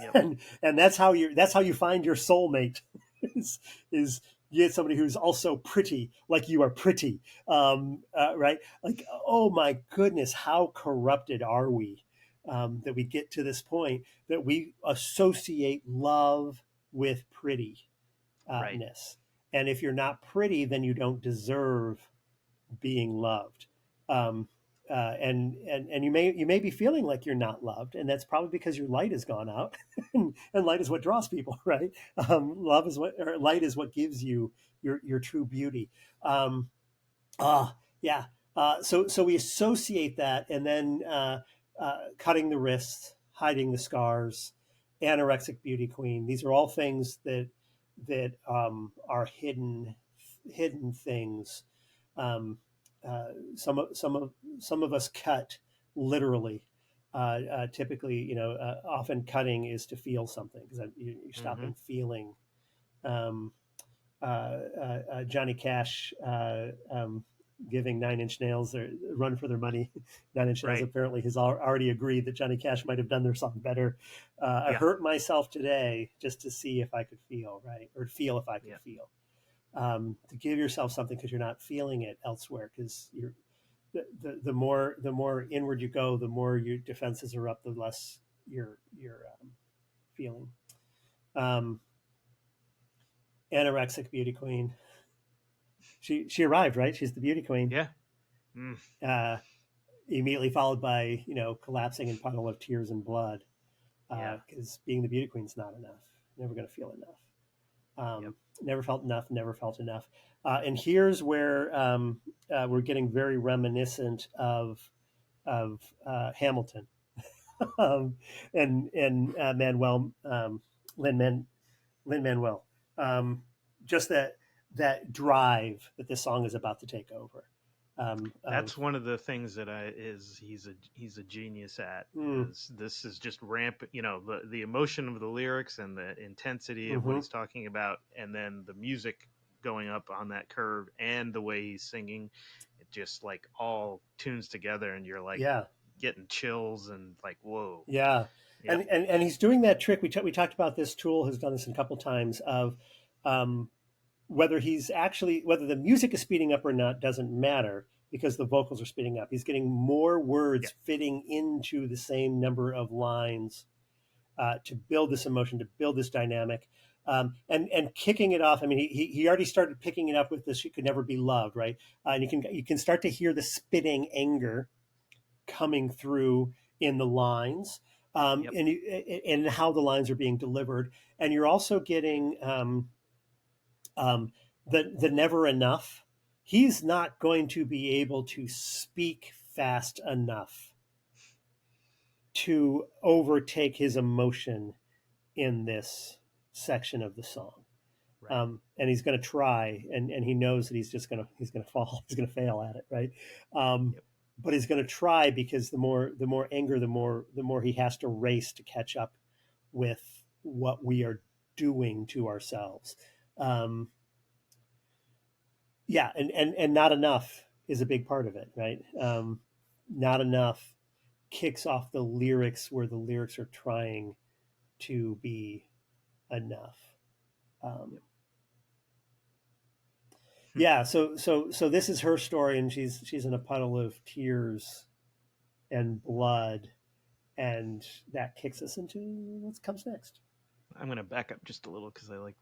Speaker 2: Yep.
Speaker 1: and that's how you find your soulmate. is is you get somebody who's also pretty, like you are pretty, right? Like, oh my goodness, how corrupted are we that we get to this point that we associate love with prettiness,
Speaker 2: Right.
Speaker 1: and if you're not pretty, then you don't deserve being loved. Um, and you may be feeling like you're not loved, and that's probably because your light has gone out, and light is what draws people, right? Love is what, or light is what gives you your true beauty. Um, yeah. So we associate that, and then cutting the wrists, hiding the scars, anorexic beauty queen. These are all things that are hidden things. Um, some of us cut literally. Typically, often cutting is to feel something because you're
Speaker 2: Mm-hmm.
Speaker 1: stopping feeling. Um, Johnny Cash giving Nine Inch Nails their run for their money. Nine Inch Nails
Speaker 2: Right.
Speaker 1: apparently has already agreed that Johnny Cash might have done their song better. I
Speaker 2: Yeah.
Speaker 1: hurt myself today just to see if I could feel, right, or feel if I could
Speaker 2: Yeah.
Speaker 1: feel. To give yourself something because you're not feeling it elsewhere, because you're the more inward you go, the more your defenses are up, the less you're feeling. Um, Anorexic beauty queen. She arrived, right? She's the beauty queen.
Speaker 2: Yeah. Mm.
Speaker 1: Uh, Immediately followed by collapsing in puddle of tears and blood,
Speaker 2: Yeah.
Speaker 1: because being the beauty queen's not enough. Never going to feel enough.
Speaker 2: Yep.
Speaker 1: Never felt enough. Never felt enough. And here's where we're getting very reminiscent of Hamilton, and Manuel, Lin Manuel. Just that drive that this song is about to take over.
Speaker 2: That's
Speaker 1: Of
Speaker 2: one of the things that he's a genius at.
Speaker 1: mm,
Speaker 2: Is this is just ramp, the emotion of the lyrics and the intensity of what
Speaker 1: mm-hmm,
Speaker 2: he's talking about, and then the music going up on that curve and the way he's singing, it just like all tunes together, and you're like
Speaker 1: yeah,
Speaker 2: getting chills and like whoa.
Speaker 1: yeah,
Speaker 2: Yep.
Speaker 1: and he's doing that trick. We talked about this. Tool has done this a couple times of um, whether the music is speeding up or not doesn't matter because the vocals are speeding up. He's getting more
Speaker 2: Yeah.
Speaker 1: words fitting into the same number of lines to build this emotion, to build this dynamic, and kicking it off. I mean, he already started picking it up with this. She could never be loved, right? And you can start to hear the spitting anger coming through in the lines.
Speaker 2: Yep.
Speaker 1: And how the lines are being delivered, and you're also getting the never enough. He's not going to be able to speak fast enough to overtake his emotion in this section of the song.
Speaker 2: Right.
Speaker 1: And he's going to try, and he knows that he's going to fall, he's going to fail at it, right? Um,
Speaker 2: Yep.
Speaker 1: but he's going to try because the more anger, the more he has to race to catch up with what we are doing to ourselves. Um, yeah, and not enough is a big part of it, right? Not enough kicks off the lyrics where the lyrics are trying to be enough. Um,
Speaker 2: Yep.
Speaker 1: yeah, so this is her story, and she's in a puddle of tears and blood, and that kicks us into what comes next.
Speaker 2: I'm going to back up just a little because I like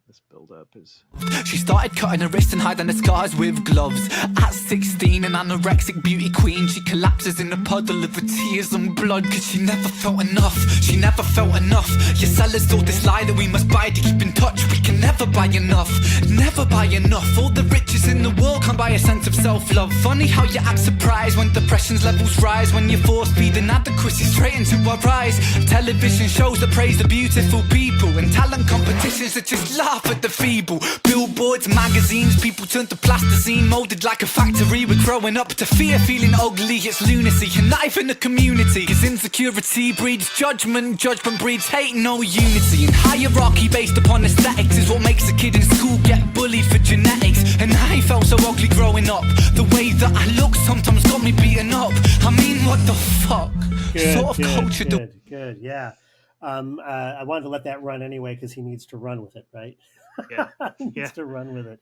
Speaker 2: this build up is.
Speaker 3: She started cutting her wrists and hiding her scars with gloves. At 16, an anorexic beauty queen, she collapses in a puddle of her tears and blood. Cause she never felt enough, she never felt enough. Your sellers told this lie that we must buy to keep in touch. We can never buy enough, never buy enough. All the riches in the world can't buy a sense of self-love. Funny how you act surprised when depression's levels rise, when you force feed inadequacy straight into our eyes. Television shows that praise the beautiful people, and talent competitions that just laugh at the feeble. Billboards, magazines, people turn to plasticine, molded like a factory. We're growing up to fear, feeling ugly, it's lunacy. And not even the community, cause insecurity breeds judgment, judgment breeds hate, no unity. And hierarchy based upon aesthetics is what makes a kid in school get bullied for genetics. And I felt so ugly growing up, the way that I look sometimes got me beaten up. I mean, what the fuck?
Speaker 1: Good, yeah. I wanted to let that run anyway because he needs to run with it, right?
Speaker 2: Yeah,
Speaker 1: he needs to run with it.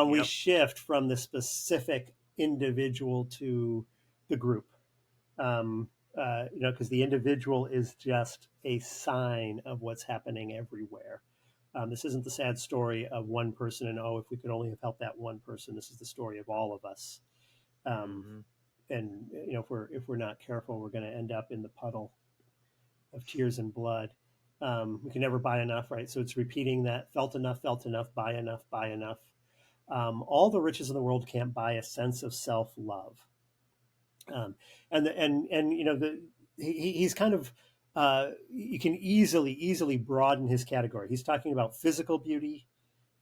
Speaker 1: We shift from the specific individual to the group, because the individual is just a sign of what's happening everywhere. This isn't the sad story of one person and, if we could only have helped that one person. This is the story of all of us. And if we're not careful, we're going to end up in the puddle of tears and blood. We can never buy enough, right? So it's repeating that: felt enough, buy enough, buy enough. All the riches in the world can't buy a sense of self-love. He's kind of you can easily broaden his category. He's talking about physical beauty,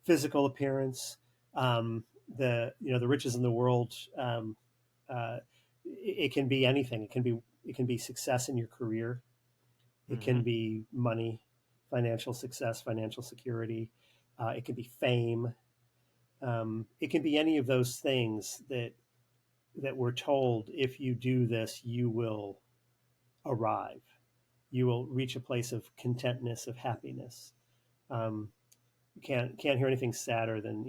Speaker 1: physical appearance, the riches in the world. It can be anything. It can be success in your career. It can be money, financial success, financial security. It can be fame. It can be any of those things that we're told, if you do this, you will arrive. You will reach a place of contentness, of happiness. Can't hear anything sadder than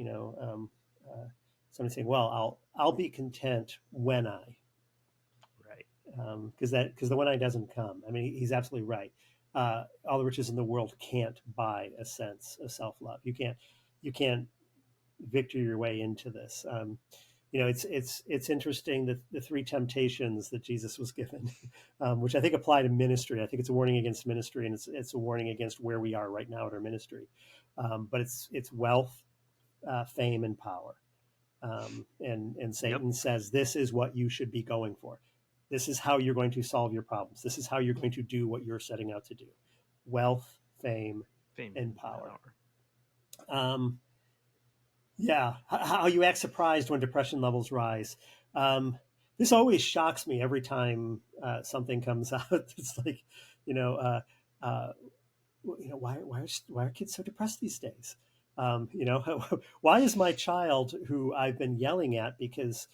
Speaker 1: somebody saying, "Well, I'll be content when I." Because the when I doesn't come. I mean, he's absolutely right. All the riches in the world can't buy a sense of self-love. You can't victor your way into this. It's interesting that the three temptations that Jesus was given, which I think apply to ministry. I think it's a warning against ministry, and it's a warning against where we are right now in our ministry. But it's wealth, fame, and power. And Satan says, this is what you should be going for. This is how you're going to solve your problems. This is how you're going to do what you're setting out to do: wealth, fame and power. How you act surprised when depression levels rise. This always shocks me every time something comes out. It's like, why are kids so depressed these days? Why is my child, who I've been yelling at because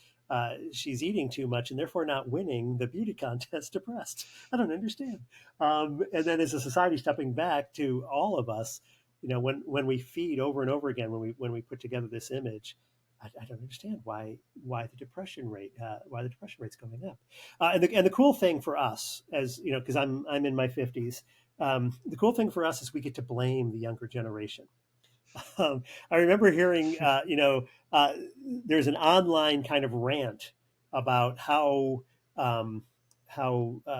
Speaker 1: she's eating too much and therefore not winning the beauty contest, depressed? I don't understand. And then as a society, stepping back to all of us, when we feed over and over again, when we put together this image, I don't understand why the depression rate's going up. And the cool thing for us, as because I'm in my 50s, the cool thing for us is we get to blame the younger generation. I remember hearing, there's an online kind of rant about how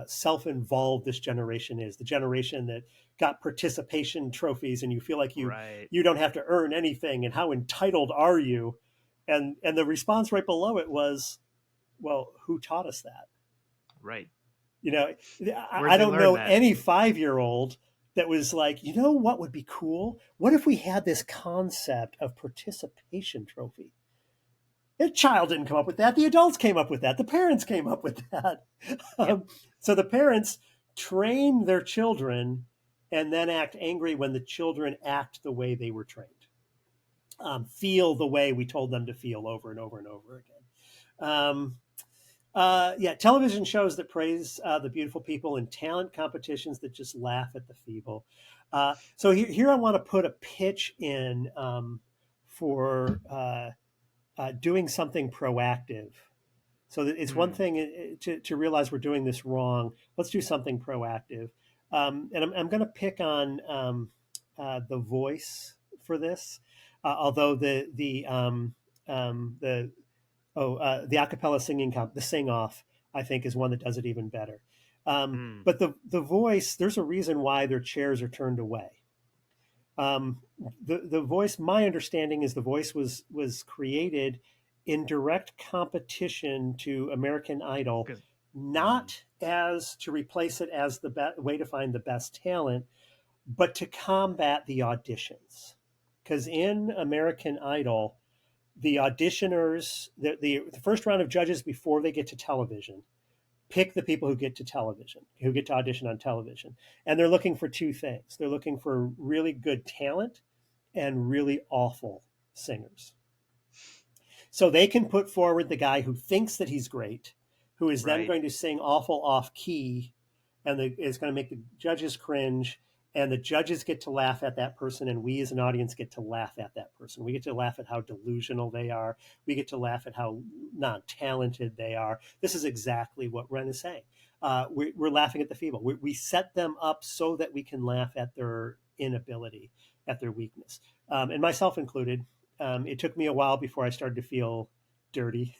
Speaker 1: self-involved this generation is, the generation that got participation trophies, and you feel like you don't have to earn anything, and how entitled are you? And the response right below it was, well, who taught us that?
Speaker 2: Right.
Speaker 1: I don't know any 5-year-old that was like, what would be cool? What if we had this concept of participation trophy? The child didn't come up with that. The adults came up with that. The parents came up with that. So the parents train their children and then act angry when the children act the way they were trained. Feel the way we told them to feel over and over and over again. Television shows that praise the beautiful people, and talent competitions that just laugh at the feeble. So here I want to put a pitch in for doing something proactive. So that it's one thing to realize we're doing this wrong. Let's do something proactive. And I'm going to pick on the voice for this, although the the acapella singing the sing off, I think, is one that does it even better.
Speaker 2: Mm.
Speaker 1: But the voice, there's a reason why their chairs are turned away. Um, the voice, my understanding is the voice was created in direct competition to American Idol,
Speaker 2: 'Cause- mm,
Speaker 1: not as to replace it as the way to find the best talent, but to combat the auditions. Because in American Idol, the auditioners, the first round of judges before they get to television, pick the people who get to television, who get to audition on television. And they're looking for two things. They're looking for really good talent and really awful singers. So they can put forward the guy who thinks that he's great, who is then
Speaker 2: right.
Speaker 1: going to sing awful off key, and is going to make the judges cringe. And the judges get to laugh at that person, and we as an audience get to laugh at that person. We get to laugh at how delusional they are. We get to laugh at how non-talented they are. This is exactly what Ren is saying. We're laughing at the feeble. We set them up so that we can laugh at their inability, at their weakness, and myself included. It took me a while before I started to feel dirty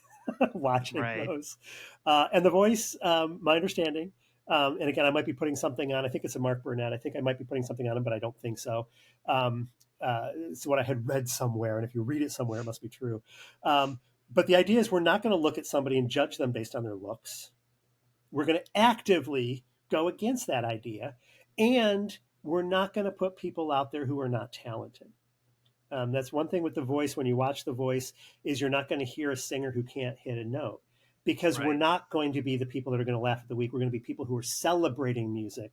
Speaker 1: watching
Speaker 2: Right.
Speaker 1: those. And the voice, my understanding, and again, I might be putting something on. I think it's a Mark Burnett. I think I might be putting something on him, but I don't think so. It's what I had read somewhere, and if you read it somewhere, it must be true. But the idea is we're not going to look at somebody and judge them based on their looks. We're going to actively go against that idea, and we're not going to put people out there who are not talented. That's one thing with The Voice. When you watch The Voice, is you're not going to hear a singer who can't hit a note, because we're
Speaker 2: Right.
Speaker 1: not going to be the people that are going to laugh at the weak. We're going to be people who are celebrating music,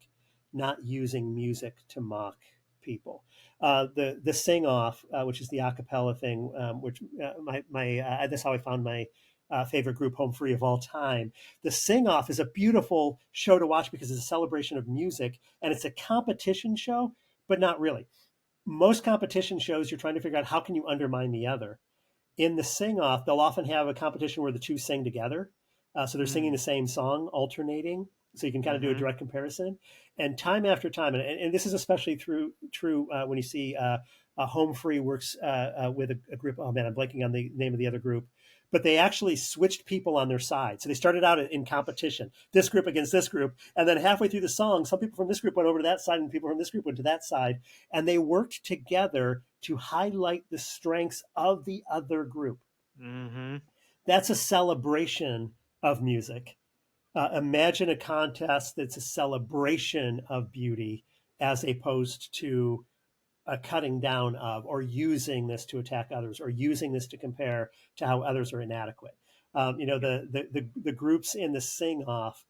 Speaker 1: not using music to mock people. The sing off, which is the a cappella thing, which that's how I found my favorite group, Home Free of all time. The sing off is a beautiful show to watch because it's a celebration of music and it's a competition show, but not really. Most competition shows, you're trying to figure out how can you undermine the other. In the sing off, they'll often have a competition where the two sing together. So they're singing
Speaker 2: Mm.
Speaker 1: the same song, alternating. So you can kind of do a
Speaker 2: Mm-hmm.
Speaker 1: direct comparison. And time after time, and this is especially true when you see Home Free works with a group. Oh man, I'm blanking on the name of the other group. But they actually switched people on their side. So they started out in competition, this group against this group. And then halfway through the song, some people from this group went over to that side and people from this group went to that side. And they worked together to highlight the strengths of the other group.
Speaker 2: Mm-hmm.
Speaker 1: That's a celebration of music. Imagine a contest that's a celebration of beauty as opposed to a cutting down of or using this to attack others or using this to compare to how others are inadequate.
Speaker 2: Yep.
Speaker 1: The groups in the sing off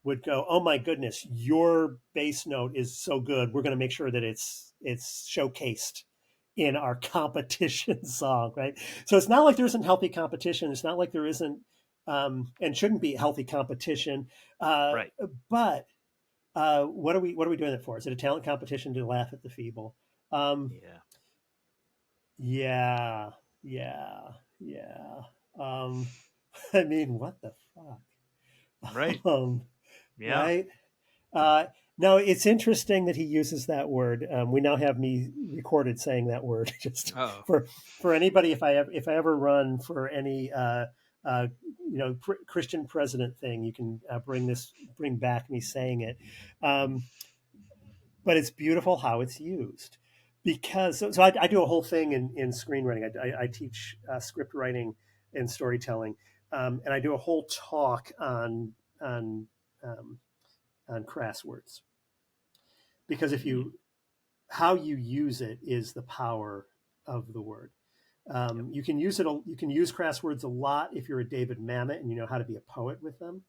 Speaker 1: would go, "Oh my goodness, your bass note is so good. We're going to make sure that it's showcased in our competition song," right? So it's not like there isn't healthy competition. It's not like there isn't and shouldn't be healthy competition. Uh,
Speaker 2: Right.
Speaker 1: but what are we doing it for? Is it a talent competition to laugh at the feeble? Um,
Speaker 2: Yeah.
Speaker 1: yeah, yeah, yeah. Um, I mean, what the
Speaker 2: Right.
Speaker 1: fuck?
Speaker 2: Yeah.
Speaker 1: Right? No, it's interesting that he uses that word. We now have me recorded saying that word. Just
Speaker 2: Oh.
Speaker 1: for anybody, if I ever run for any uh, Christian president thing, you can bring back me saying it. Um, but it's beautiful how it's used because I do a whole thing in screenwriting. I teach script writing and storytelling, and I do a whole talk on um, on crass words because if
Speaker 2: Mm.
Speaker 1: you how you use it is the power of the word.
Speaker 2: Yep.
Speaker 1: You can use it. You can use crass words a lot if you're a David Mamet and you know how to be a poet with them.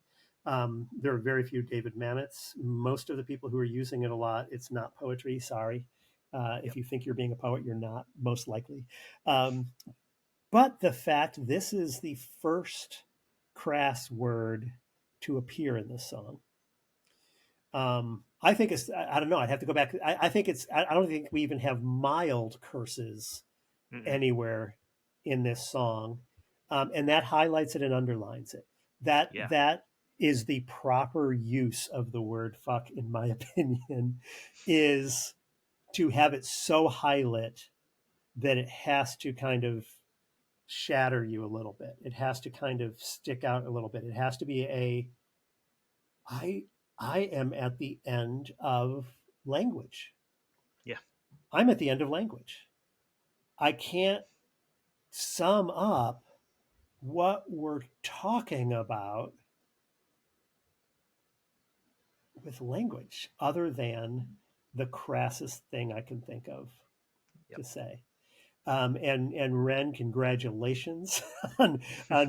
Speaker 1: There are very few David Mamets. Most of the people who are using it a lot, it's not poetry. Sorry. If
Speaker 2: Yep.
Speaker 1: you think you're being a poet, you're not, most likely. Um, but the fact this is the first crass word to appear in this song. I think I don't know. I'd have to go back. I think I don't think we even have mild curses
Speaker 2: Mm-mm.
Speaker 1: anywhere in this song, and that highlights it and underlines it. That
Speaker 2: Yeah.
Speaker 1: that is the proper use of the word fuck, in my opinion, is to have it so highlit that it has to kind of shatter you a little bit. It has to kind of stick out a little bit. It has to be I I am at the end of language.
Speaker 2: Yeah.
Speaker 1: I'm at the end of language. I can't sum up what we're talking about with language other than the crassest thing I can think of
Speaker 2: Yep.
Speaker 1: to say. And Ren, congratulations on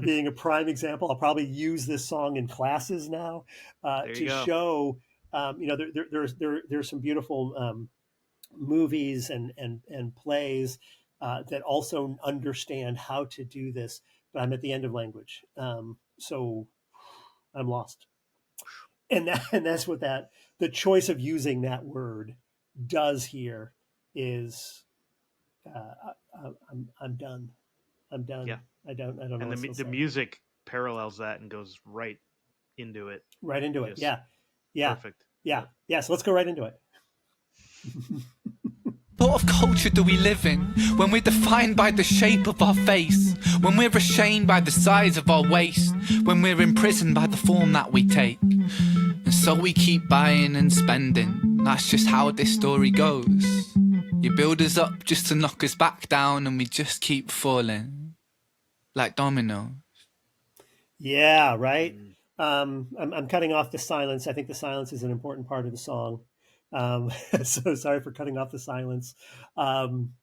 Speaker 1: being a prime example. I'll probably use this song in classes now to
Speaker 2: go.
Speaker 1: show. There's some beautiful movies and plays that also understand how to do this. But I'm at the end of language, so I'm lost. And that's what the choice of using that word does here is I'm done. I'm done.
Speaker 2: Yeah.
Speaker 1: I don't know
Speaker 2: And
Speaker 1: what else to
Speaker 2: the
Speaker 1: say.
Speaker 2: music parallels that and goes right into it.
Speaker 1: Right into it. Yeah.
Speaker 2: Perfect.
Speaker 1: Yeah. Yeah. So let's go right into it.
Speaker 3: What sort of culture do we live in when we're defined by the shape of our face? When we're ashamed by the size of our waist? When we're imprisoned by the form that we take? And so we keep buying and spending. That's just how this story goes. You build us up just to knock us back down, and we just keep falling like dominoes.
Speaker 1: Yeah, right. I'm cutting off the silence. I think the silence is an important part of the song. So sorry for cutting off the silence. Um,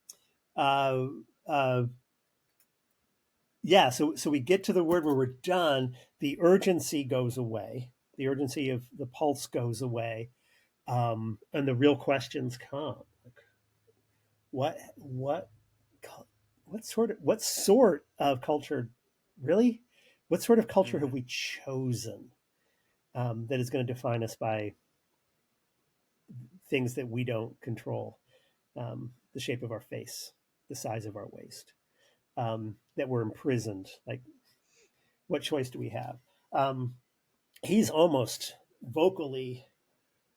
Speaker 1: uh, uh, yeah, so we get to the word where we're done. The urgency goes away. The urgency of the pulse goes away, and the real questions come. Like, what what sort of culture, really? What sort of culture have we chosen that is going to define us by things that we don't control? The shape of our face, the size of our waist, that we're imprisoned. Like, what choice do we have? He's almost vocally,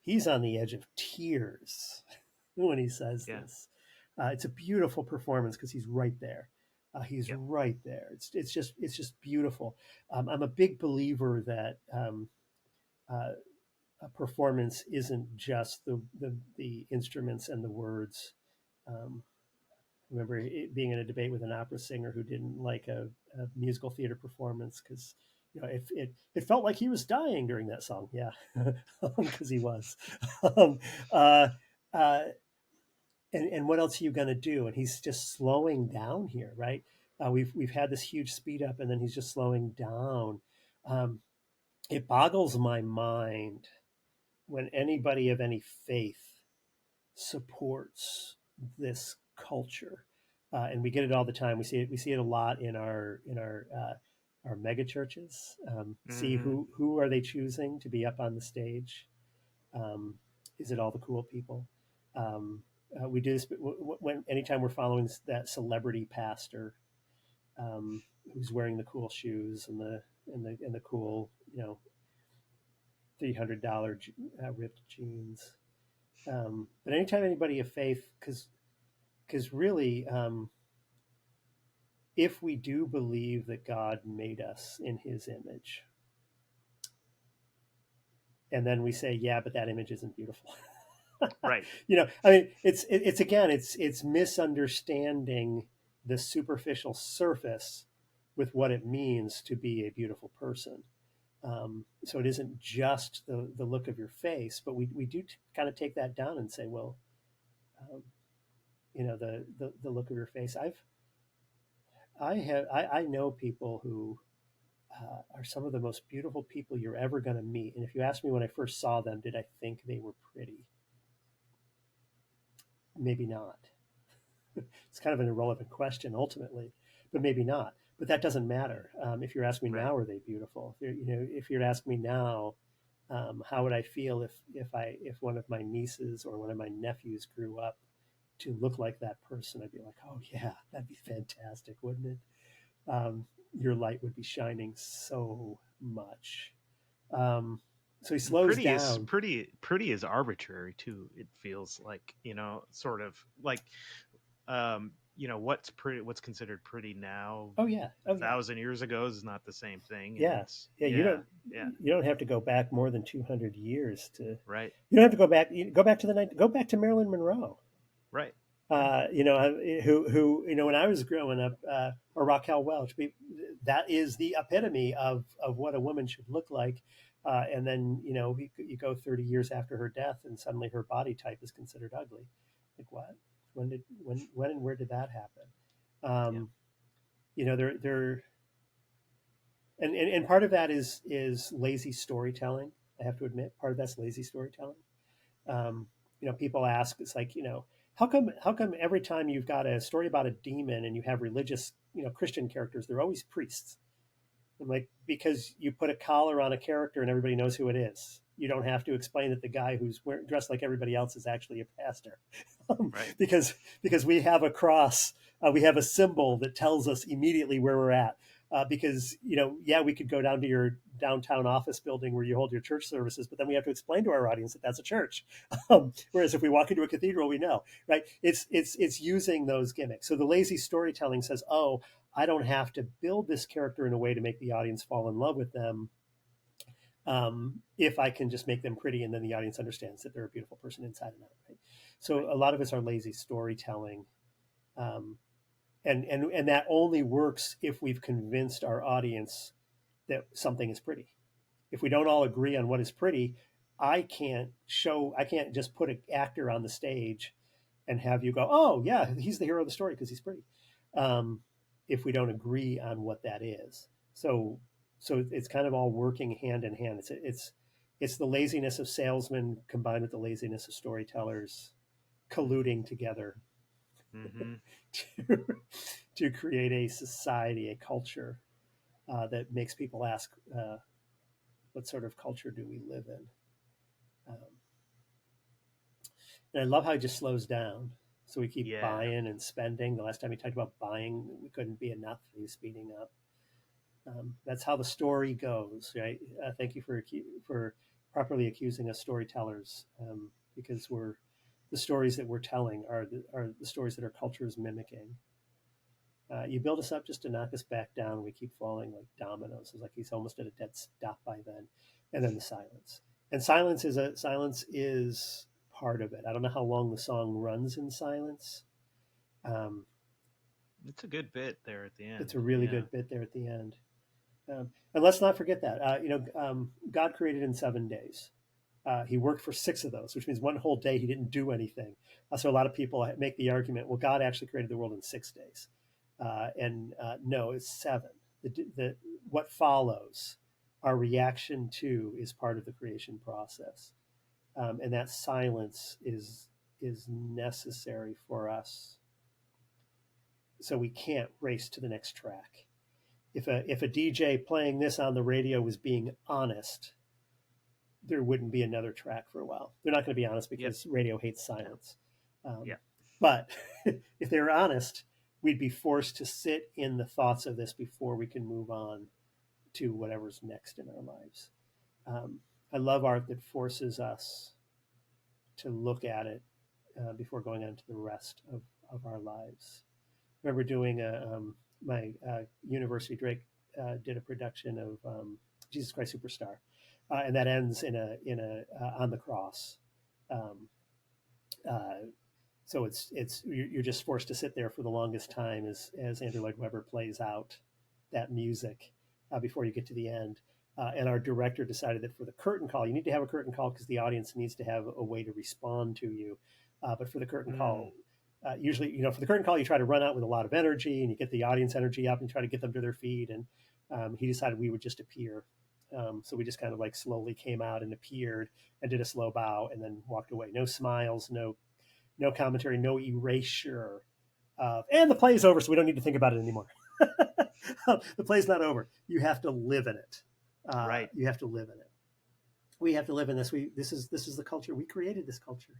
Speaker 1: he's on the edge of tears when he says this. It's a beautiful performance because he's right there. He's right there. It's just beautiful. I'm a big believer that a performance isn't just the instruments and the words. Remember being in a debate with an opera singer who didn't like a musical theater performance because it felt like he was dying during that song. Yeah, because he was. um, uh, uh, and what else are you going to do? And he's just slowing down here, right? We've had this huge speed up, and then he's just slowing down. It boggles my mind when anybody of any faith supports this culture, and we get it all the time. We see it a lot in our mega churches. See who are they choosing to be up on the stage? Is it all the cool people? We do this anytime we're following that celebrity pastor who's wearing the cool shoes and the cool $300 ripped jeans. But anytime anybody of faith, because really, if we do believe that God made us in His image, and then we say, yeah, but that image isn't beautiful.
Speaker 2: Right.
Speaker 1: I mean, it's misunderstanding the superficial surface with what it means to be a beautiful person. So it isn't just the look of your face, but we do kind of take that down and say, well, the look of your face. I know people who are some of the most beautiful people you're ever going to meet. And if you ask me when I first saw them, did I think they were pretty? Maybe not. It's kind of an irrelevant question ultimately, but maybe not. But that doesn't matter. If you're asking me now, are they beautiful? If you're asking me now, how would I feel if one of my nieces or one of my nephews grew up to look like that person? I'd be like, oh yeah, that'd be fantastic, wouldn't it? Your light would be shining so much. So he
Speaker 2: And
Speaker 1: slows down.
Speaker 2: pretty is arbitrary too. It feels like, sort of like, what's considered pretty now,
Speaker 1: Oh yeah,
Speaker 2: a
Speaker 1: oh yeah,
Speaker 2: 1,000 years ago is not the same thing, and
Speaker 1: yeah,
Speaker 2: it's
Speaker 1: yeah.
Speaker 2: yeah, yeah,
Speaker 1: You don't have to go back more than 200 years to.
Speaker 2: right,
Speaker 1: You don't have to go back. You go back to the night. Go back to Marilyn Monroe.
Speaker 2: right,
Speaker 1: Who when I was growing up, or Raquel Welch, that is the epitome of what a woman should look like. And then you go 30 years after her death, and suddenly her body type is considered ugly. Like what? When and where did that happen?
Speaker 2: yeah,
Speaker 1: Um, they're and part of that is lazy storytelling. I have to admit, part of that's lazy storytelling. Um, people ask, it's like, how come every time you've got a story about a demon and you have religious, Christian characters, they're always priests? I'm like, because you put a collar on a character and everybody knows who it is. You don't have to explain that the guy who's dressed like everybody else is actually a pastor,
Speaker 2: right,
Speaker 1: because we have a cross, we have a symbol that tells us immediately where we're at. Because yeah, we could go down to your downtown office building where you hold your church services, but then we have to explain to our audience that that's a church. Whereas if we walk into a cathedral, we know, right? It's using those gimmicks. So the lazy storytelling says, oh, I don't have to build this character in a way to make the audience fall in love with them. If I can just make them pretty, and then the audience understands that they're a beautiful person inside and out, right? So
Speaker 2: right,
Speaker 1: a lot of us are lazy storytelling, um, and that only works if we've convinced our audience that something is pretty. If we don't all agree on what is pretty, I can't just put an actor on the stage and have you go, oh yeah, he's the hero of the story because he's pretty. Um, if we don't agree on what that is, so it's kind of all working hand in hand. It's the laziness of salesmen combined with the laziness of storytellers colluding together
Speaker 2: mm-hmm,
Speaker 1: to, to create a society, a culture that makes people ask, what sort of culture do we live in? Um, and I love how he just slows down. So we keep
Speaker 2: yeah,
Speaker 1: buying and spending. The last time he talked about buying, we couldn't be enough. He was speeding up. That's how the story goes, right? Thank you for properly accusing us storytellers, because the stories that we're telling are the stories that our culture is mimicking. You build us up just to knock us back down. We keep falling like dominoes. It's like he's almost at a dead stop by then, and then the silence. And silence is part of it. I don't know how long the song runs in silence. Um,
Speaker 2: it's a good bit there at the
Speaker 1: it's
Speaker 2: end,
Speaker 1: a really
Speaker 2: yeah,
Speaker 1: good bit there at the end. And let's not forget that God created in 7 days. He worked for 6 of those, which means one whole day he didn't do anything. So a lot of people make the argument, well, God actually created the world in 6 days, and no, it's 7. What follows, our reaction to, is part of the creation process, and that silence is necessary for us, so we can't race to the next track. If a DJ playing this on the radio was being honest, there wouldn't be another track for a while. They're not going to be honest
Speaker 2: yep,
Speaker 1: because radio hates
Speaker 2: yeah,
Speaker 1: silence.
Speaker 2: yeah,
Speaker 1: But if they were honest, we'd be forced to sit in the thoughts of this before we can move on to whatever's next in our lives. Um, I love art that forces us to look at it before going on to the rest of our lives. I remember doing my University Drake did a production of Jesus Christ Superstar, and that ends in a on the cross. Um, uh, so you're just forced to sit there for the longest time as Andrew Lloyd Webber plays out that music before you get to the end. And our director decided that for the curtain call, you need to have a curtain call because the audience needs to have a way to respond to you. But for the curtain
Speaker 2: mm,
Speaker 1: call, usually, for the curtain call, you try to run out with a lot of energy and you get the audience energy up and try to get them to their feet. And he decided we would just appear. So we just kind of like slowly came out and appeared and did a slow bow and then walked away. No smiles, no commentary, no erasure. And the play is over, so we don't need to think about it anymore. The play's not over. You have to live in it.
Speaker 2: right,
Speaker 1: You have to live in it. We have to live in this. This is the culture. We created this culture.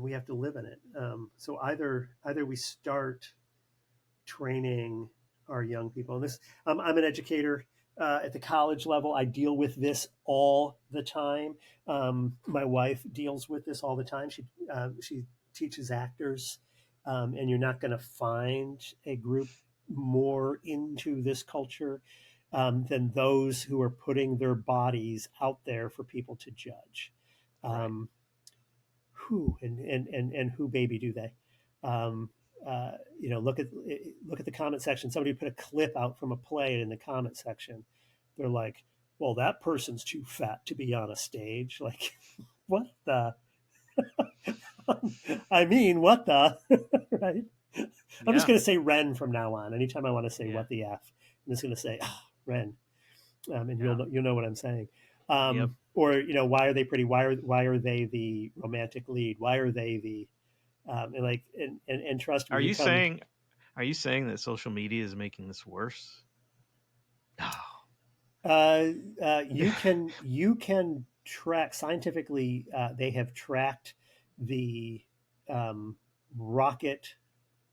Speaker 1: We have to live in it. So either we start training our young people. And this, I'm an educator. at the college level. I deal with this all the time. My wife deals with this all the time. She teaches actors, and you're not going to find a group more into this culture than those who are putting their bodies out there for people to judge.
Speaker 2: Right.
Speaker 1: Who and who baby do they? Um, look at the comment section. Somebody put a clip out from a play, and in the comment section, they're like, "Well, that person's too fat to be on a stage." Like, what the? I mean, what the? Right? I'm just
Speaker 2: Yeah.
Speaker 1: going to say Ren from now on. Anytime I want to say
Speaker 2: Yeah.
Speaker 1: what the f, I'm just going to say Ren, and
Speaker 2: Yeah.
Speaker 1: you'll know what I'm saying.
Speaker 2: Yep.
Speaker 1: Or why are they pretty? Why are they the romantic lead? Why are they the and trust me,
Speaker 2: Are
Speaker 1: you
Speaker 2: you
Speaker 1: come.
Speaker 2: saying that social media is making this worse? Oh.
Speaker 1: You can track scientifically. They have tracked the um, rocket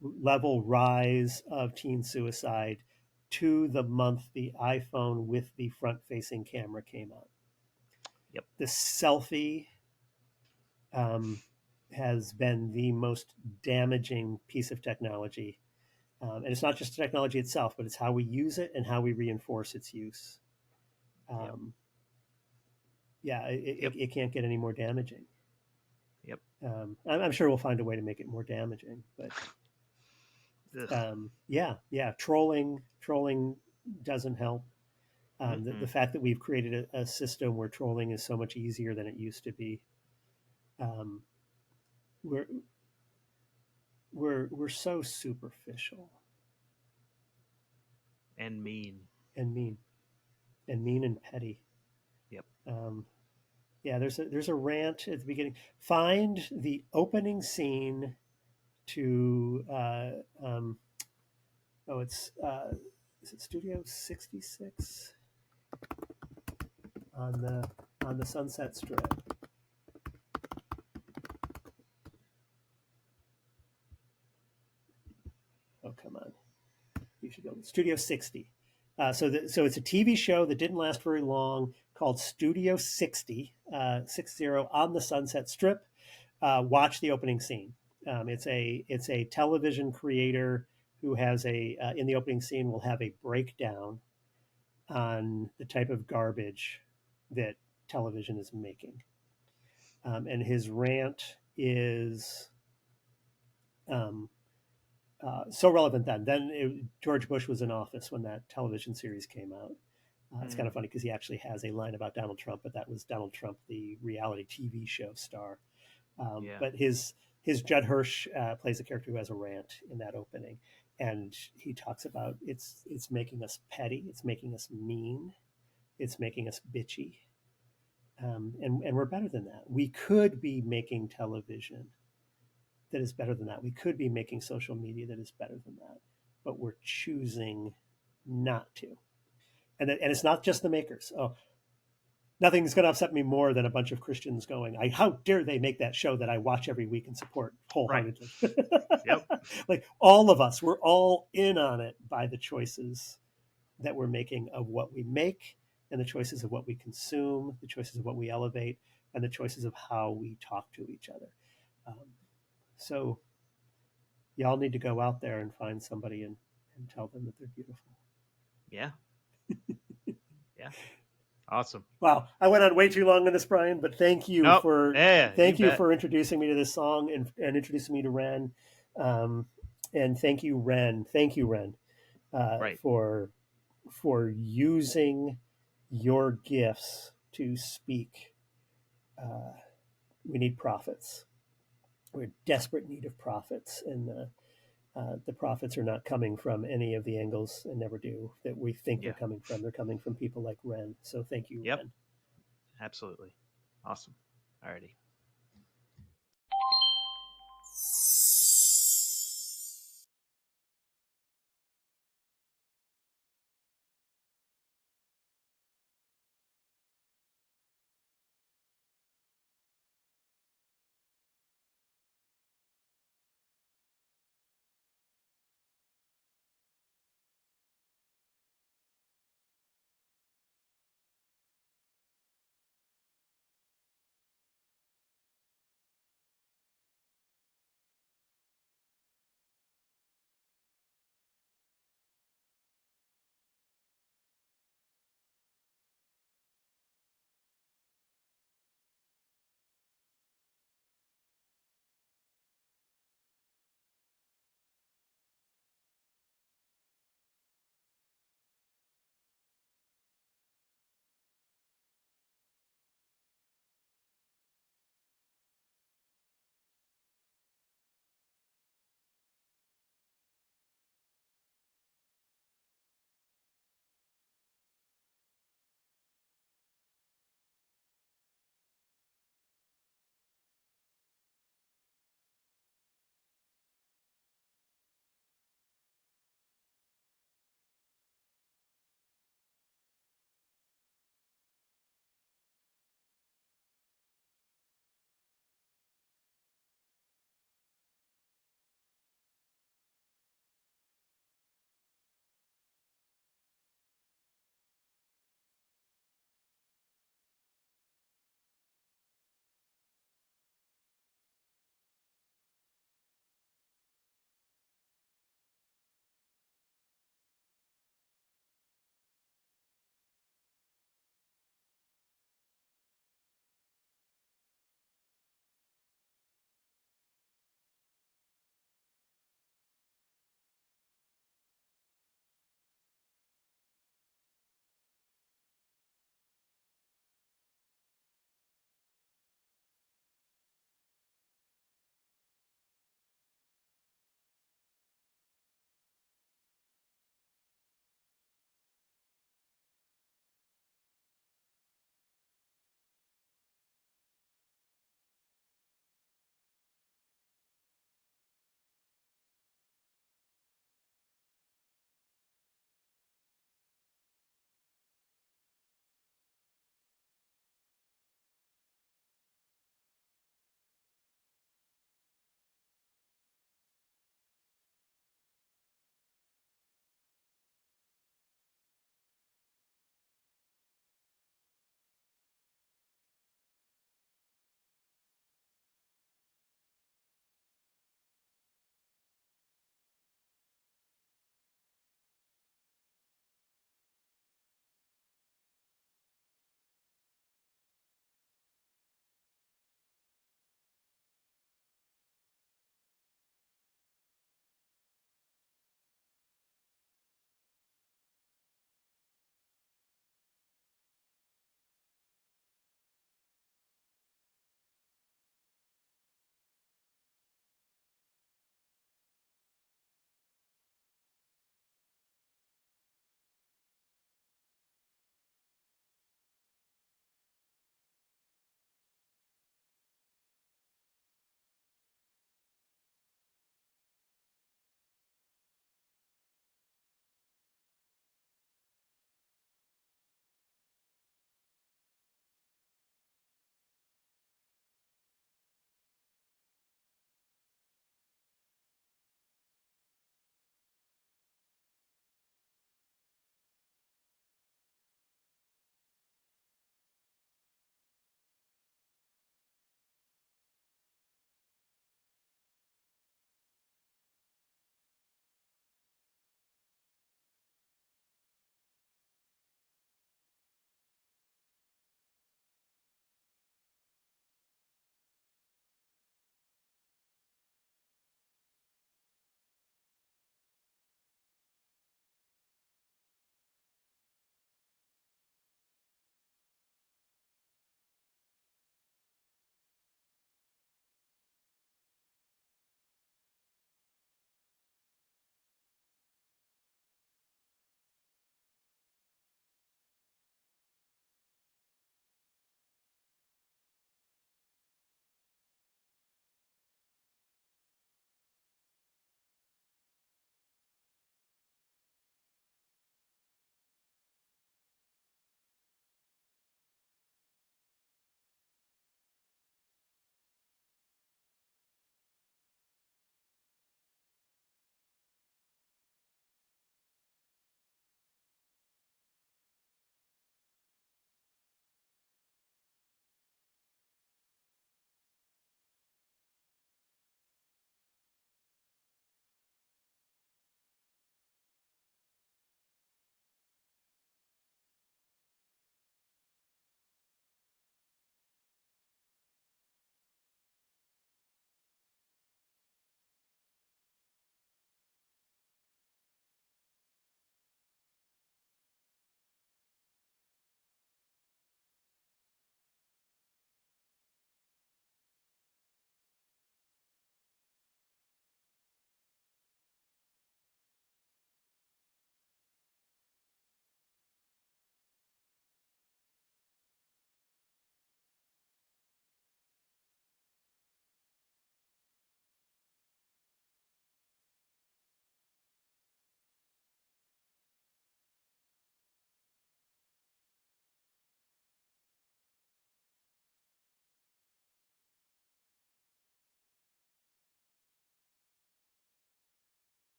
Speaker 1: level rise of teen suicide to the month the iPhone with the front-facing camera came out.
Speaker 2: Yep.
Speaker 1: The selfie um, has been the most damaging piece of technology. And it's not just the technology itself, but it's how we use it and how we reinforce its use.
Speaker 2: Yep.
Speaker 1: Um, yeah,
Speaker 2: Yep.
Speaker 1: it can't get any more damaging.
Speaker 2: Yep.
Speaker 1: I'm sure we'll find a way to make it more damaging, but yeah, trolling doesn't help. The fact that we've created a system where trolling is so much easier than it used to be. Um, we're we're so superficial
Speaker 2: And mean.
Speaker 1: and mean and petty.
Speaker 2: Yep.
Speaker 1: Um, yeah, there's a rant at the beginning. Find the opening scene to it's is it Studio 66 on the Sunset Strip. Oh, come on, you should go Studio 60. So it's a TV show that didn't last very long called Studio 60, 60 on the Sunset Strip. Watch the opening scene. It's a television creator who has in the opening scene will have a breakdown on the type of garbage that television is making, and his rant is um, so relevant then. George Bush was in office when that television series came out. It's kind of funny because he actually has a line about Donald Trump, but that was Donald Trump, the reality TV show star.
Speaker 2: Yeah.
Speaker 1: But his Judd Hirsch plays a character who has a rant in that opening, and he talks about it's making us petty, it's making us mean, it's making us bitchy, and we're better than that. We could be making television that is better than that. We could be making social media that is better than that, but we're choosing not to. And it's not just the makers. Oh, nothing's going to upset me more than a bunch of Christians going, how dare they make that show that I watch every week and support wholeheartedly." Right.
Speaker 2: Yep.
Speaker 1: Like all of us, we're all in on it by the choices that we're making of what we make and the choices of what we consume, the choices of what we elevate, and the choices of how we talk to each other. So y'all need to go out there and find somebody and tell them that they're beautiful.
Speaker 2: Yeah. Yeah. Awesome.
Speaker 1: Wow, I went on way too long on this, Brian, but thank you for introducing me to this song and introducing me to Ren. And thank you, Ren,
Speaker 2: Right.
Speaker 1: for using your gifts to speak. We need prophets. We're in desperate need of prophets, and the prophets are not coming from any of the angles, and never do, that we think they're coming from. They're coming from people like Ren. So thank you,
Speaker 2: Yep.
Speaker 1: Ren.
Speaker 2: Absolutely. Awesome. Alrighty.